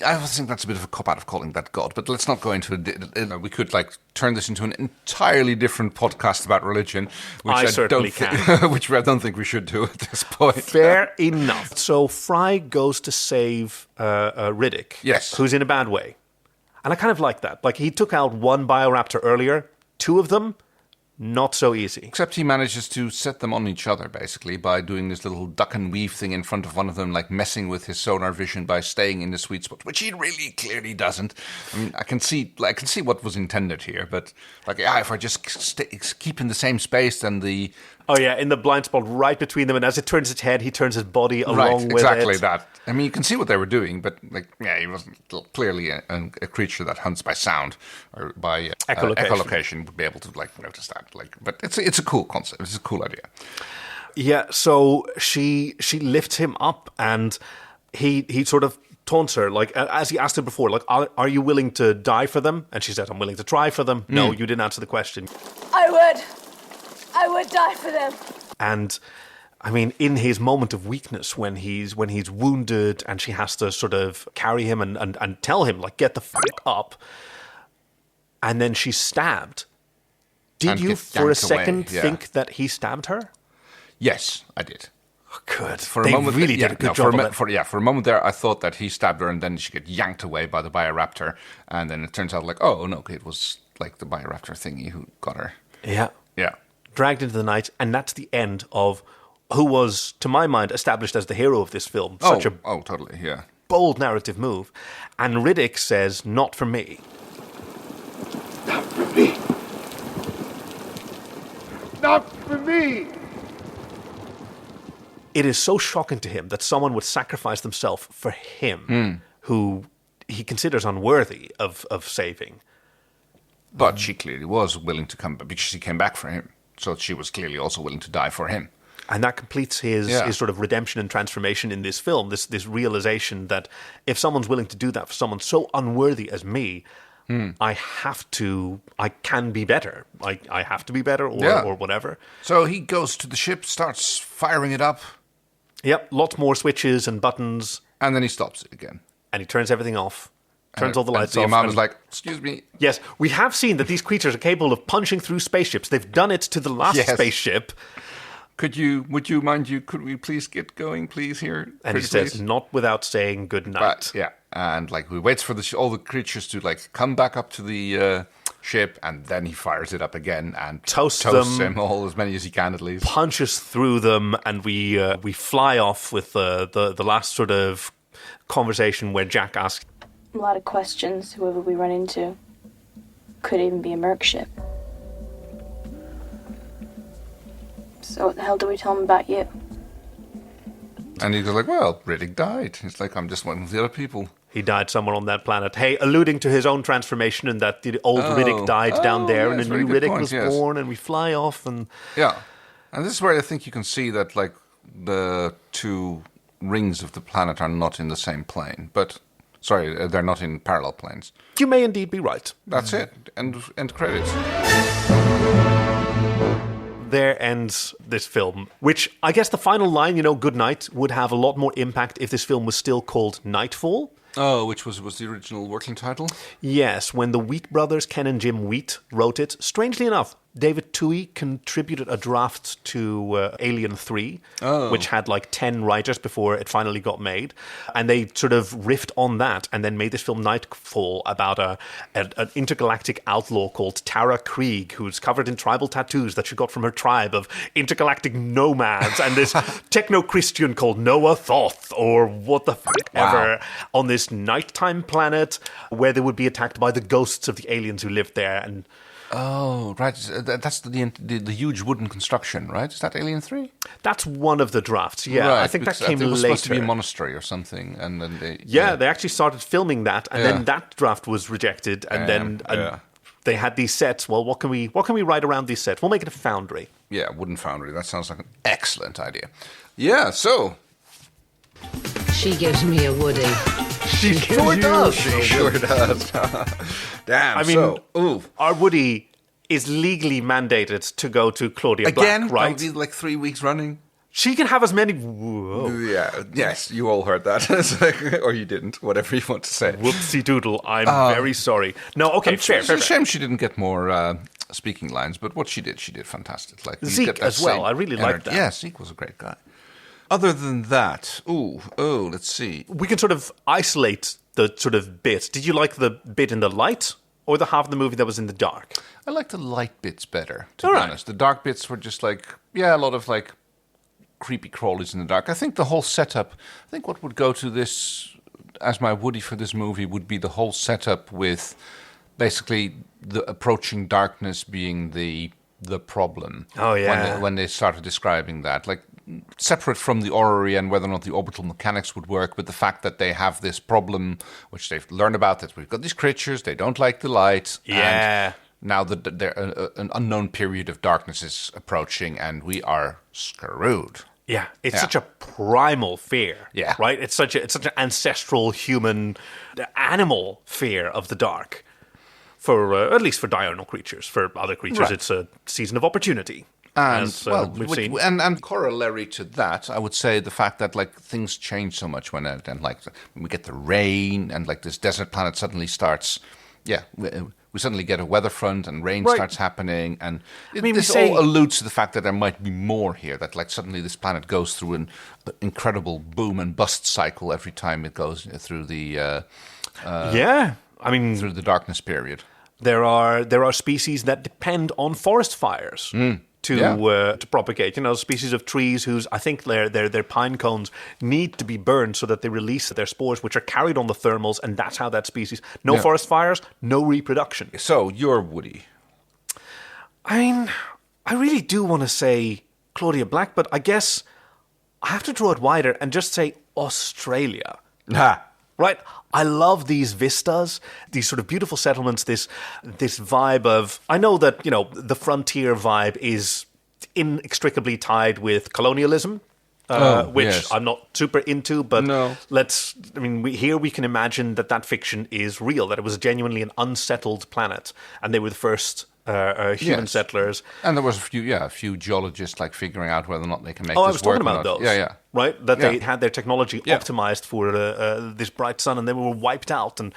I think that's a bit of a cop-out of calling that God, but let's not go into it. We could turn this into an entirely different podcast about religion, which I certainly can. Which I don't think we should do at this point. Fair enough. So Fry goes to save Riddick, yes, who's in a bad way, and I kind of like that. Like, he took out one bioraptor earlier, two of them. Not so easy. Except he manages to set them on each other, basically, by doing this little duck and weave thing in front of one of them, like messing with his sonar vision by staying in the sweet spot, which he really clearly doesn't. I mean, I can see what was intended here, but if I just keep in the same space, then the... Oh yeah, in the blind spot right between them, and as it turns its head, he turns his body along with it. Right, exactly that. I mean, you can see what they were doing, but he wasn't clearly a creature that hunts by sound or by echolocation would be able to notice that. But it's a cool concept. It's a cool idea. Yeah. So she lifts him up, and he sort of taunts her, as he asked her before, are you willing to die for them? And she said, I'm willing to try for them. No, you didn't answer the question. I would die for them. And I mean, in his moment of weakness, when he's wounded, and she has to sort of carry him and tell him, get the fuck up, and then she's stabbed. Did you, for a second, think that he stabbed her? Yes, I did. Oh, good. For a moment, really did a good job. For a moment there, I thought that he stabbed her, and then she got yanked away by the bioraptor, and then it turns out it was the bioraptor thingy who got her. Yeah. Yeah. Dragged into the night, and that's the end of who was, to my mind, established as the hero of this film. Such a totally, yeah, bold narrative move. And Riddick says, "Not for me." Not for me. Not for me. It is so shocking to him that someone would sacrifice themselves for him, who he considers unworthy of saving. But she clearly was willing to come, because she came back for him. So she was clearly also willing to die for him. And that completes his sort of redemption and transformation in this film, this realization that if someone's willing to do that for someone so unworthy as me, I can be better. I have to be better or whatever. So he goes to the ship, starts firing it up. Yep, lots more switches and buttons. And then he stops it again. And he turns everything off. turns all the lights off. off. The Imam is like, excuse me. Yes, we have seen that these creatures are capable of punching through spaceships. They've done it to the last spaceship. Could we please get going, please, here? And he says, not without saying good night. But, and like we waits for all the creatures to like come back up to the ship, and then he fires it up again and toasts them all, as many as he can at least. Punches through them, and we fly off with the last sort of conversation where Jack asks a lot of questions. Whoever we run into could even be a merc ship. So what the hell do we tell him about you? And he goes like, well, Riddick died. He's like, I'm just one of the other people. He died somewhere on that planet. Hey, alluding to his own transformation and that the old Riddick died down there and a new Riddick was born, and we fly off and... Yeah. And this is where I think you can see that like the two rings of the planet are not in the same plane. But, sorry, they're not in parallel planes. You may indeed be right. That's it. End credits. There ends this film, which I guess the final line, good night, would have a lot more impact if this film was still called Nightfall. Oh, which was the original working title? Yes, when the Wheat brothers, Ken and Jim Wheat, wrote it. Strangely enough, David Twohy contributed a draft to Alien 3, which had like 10 writers before it finally got made. And they sort of riffed on that and then made this film Nightfall about an intergalactic outlaw called Tara Krieg, who's covered in tribal tattoos that she got from her tribe of intergalactic nomads, and this techno-Christian called Noah Thoth, or what the ever, on this nighttime planet where they would be attacked by the ghosts of the aliens who lived there. And oh, right. That's the huge wooden construction, right? Is that Alien 3? That's one of the drafts, yeah. Right, I think that came later. It was supposed to be a later. monostery or something. And then they actually started filming that, and then that draft was rejected, and then they had these sets. Well, what can we write around these sets? We'll make it a foundry. Yeah, wooden foundry. That sounds like an excellent idea. Yeah, so... She gives me a Woody. She sure does. She sure does. Damn. I mean, our Woody is legally mandated to go to Claudia Black, right? Again? Like 3 weeks running? She can have as many... Whoa. Yeah, yes, you all heard that. Or you didn't, whatever you want to say. Whoopsie doodle, I'm very sorry. No, okay, fair. It's a shame she didn't get more speaking lines, but what she did fantastic. Like Zeke as well, I really liked that. Yeah, Zeke was a great guy. Other than that, let's see. We can sort of isolate the sort of bit. Did you like the bit in the light or the half of the movie that was in the dark? I like the light bits better, to be honest. The dark bits were just like, a lot of like creepy crawlies in the dark. I think the whole setup, what would go to this as my Woody for this movie would be the whole setup with basically the approaching darkness being the problem. Oh, yeah. When they started describing that. Like, separate from the orrery and whether or not the orbital mechanics would work, but the fact that they have this problem, which they've learned about, that we've got these creatures, they don't like the light. Yeah. And now that an unknown period of darkness is approaching, and we are screwed. Yeah, it's such a primal fear. Yeah. Right? It's such an ancestral human animal fear of the dark. For at least for diurnal creatures. For other creatures, it's a season of opportunity. And as, we've seen. And corollary to that, I would say the fact that like things change so much when we get the rain and like this desert planet suddenly starts. Yeah, we suddenly get a weather front and rain starts happening, and this all alludes to the fact that there might be more here. That like suddenly this planet goes through an incredible boom and bust cycle every time it goes through the through the darkness period. There are species that depend on forest fires. To propagate, species of trees whose I think their pine cones need to be burned so that they release their spores, which are carried on the thermals, and that's how that species. No forest fires, no reproduction. So you're Woody. I mean, I really do want to say Claudia Black, but I guess I have to draw it wider and just say Australia. Right? I love these vistas, these sort of beautiful settlements, this vibe of... I know that, the frontier vibe is inextricably tied with colonialism, which I'm not super into, but we can imagine that fiction is real, that it was genuinely an unsettled planet, and they were the first human settlers. And there was a few geologists like figuring out whether or not they can make this work. I was talking about those. Yeah. Right? That they had their technology optimized for this bright sun, and they were wiped out. And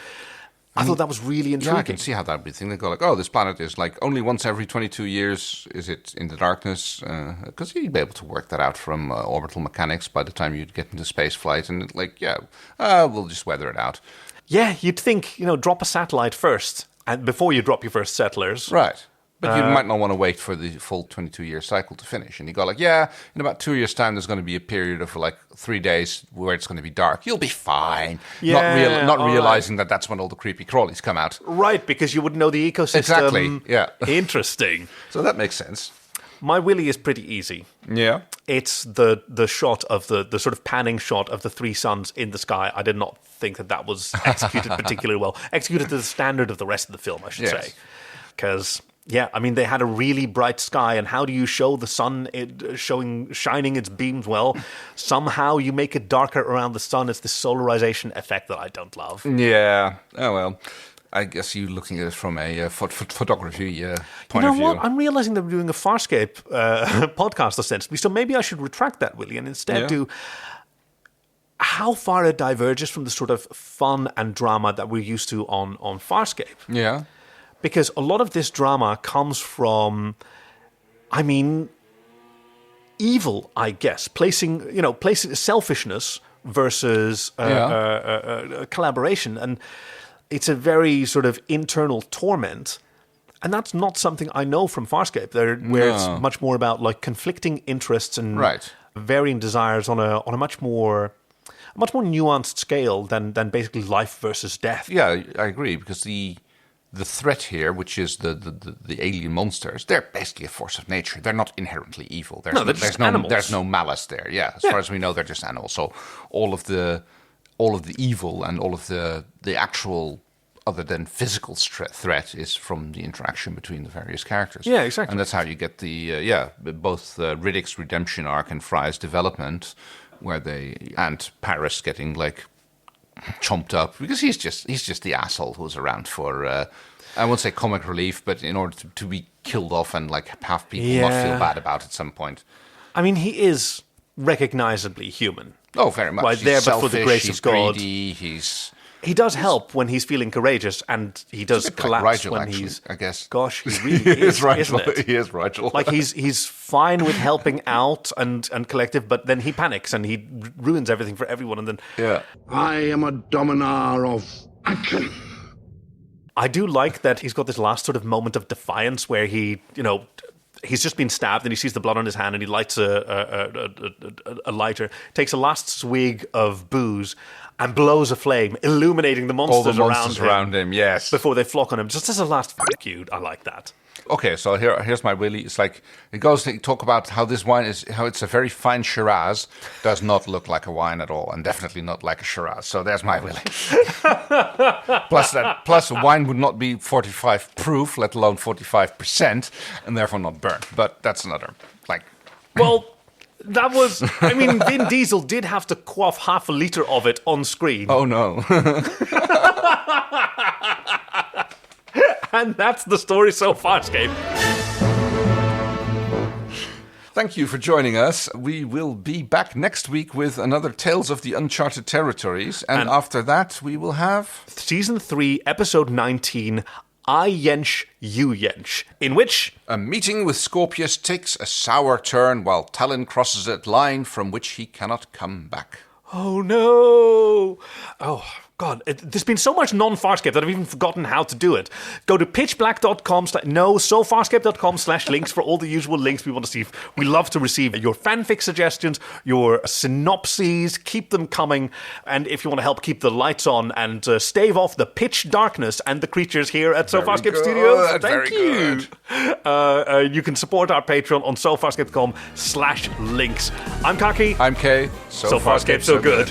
I thought that was really intriguing. Yeah, I can see how that would be a thing. They go like, oh, this planet is like only once every 22 years is it in the darkness. Because you'd be able to work that out from orbital mechanics by the time you'd get into space flight. And we'll just weather it out. Yeah, you'd think, drop a satellite first and before you drop your first settlers. Right. But you might not want to wait for the full 22-year cycle to finish. And you go like, in about 2 years' time, there's going to be a period of 3 days where it's going to be dark. You'll be fine. Yeah, not realizing that that's when all the creepy crawlies come out. Right, because you wouldn't know the ecosystem. Exactly, yeah. Interesting. So that makes sense. My willy is pretty easy. Yeah. It's the shot of the sort of panning shot of the three suns in the sky. I did not think that was executed particularly well. Executed to the standard of the rest of the film, I should say. Because... yeah, I mean, they had a really bright sky, and how do you show the sun shining its beams well? Somehow you make it darker around the sun. It's this solarization effect that I don't love. Yeah. Oh, well, I guess you're looking at it from a photography point of view. What? I'm realizing that we're doing a Farscape podcast, ostensibly, so maybe I should retract that, Willie, and instead do... how far it diverges from the sort of fun and drama that we're used to on Farscape. Yeah. Because a lot of this drama comes from, evil, I guess. Placing selfishness versus collaboration. And it's a very sort of internal torment. And that's not something I know from Farscape, where it's much more about conflicting interests and varying desires on a much more nuanced scale than basically life versus death. Yeah, I agree, because the threat here, which is the alien monsters, they're basically a force of nature. They're not inherently evil. There's no malice there. Yeah, as far as we know, they're just animals. So all of the evil and all of the actual, other than physical threat, is from the interaction between the various characters. Yeah, exactly. And that's how you get both Riddick's redemption arc and Fry's development, and Paris getting chomped up, because he's just the asshole who's around for I won't say comic relief, but in order to be killed off and have people not feel bad about it at some point. I mean, he is recognizably human. Oh, very much. Right, there, but for the grace of God. Greedy, he does help when he's feeling courageous, and he does collapse Rigel, when actually, he's. I guess. Gosh, he really is, Rigel, isn't it? He is Rigel. He's fine with helping out and collective, but then he panics and he ruins everything for everyone, and then. Yeah. I am a dominar of action. I do like that he's got this last sort of moment of defiance where he, he's just been stabbed and he sees the blood on his hand and he lights a lighter, takes a last swig of booze and blows a flame, illuminating the monsters, around him. Yes. Before they flock on him. Just as a last fuck you. I like that. Okay, so here's my willy. It's it goes to talk about how this wine how it's a very fine Shiraz, does not look like a wine at all, and definitely not like a Shiraz. So there's my willy. Plus wine would not be 45 proof, let alone 45%, and therefore not burnt. But that's another Well, that was. I mean, Vin Diesel did have to quaff half a liter of it on screen. Oh no. And that's the story so far, Farscape. Thank you for joining us. We will be back next week with another Tales of the Uncharted Territories. And after that, we will have... Season 3, Episode 19, I Yench, You Yench, in which... a meeting with Scorpius takes a sour turn while Talon crosses a line from which he cannot come back. Oh, no. Oh, God. There's been so much non-Farscape that I've even forgotten how to do it. Go to pitchblack.com sofarscape.com/links for all the usual links we want to see. We love to receive your fanfic suggestions, your synopses. Keep them coming. And if you want to help keep the lights on and stave off the pitch darkness and the creatures here at Sofarscape Studios, thank you. You can support our Patreon on sofarscape.com/links. I'm Kaki. I'm Kay. So Farscape, so good.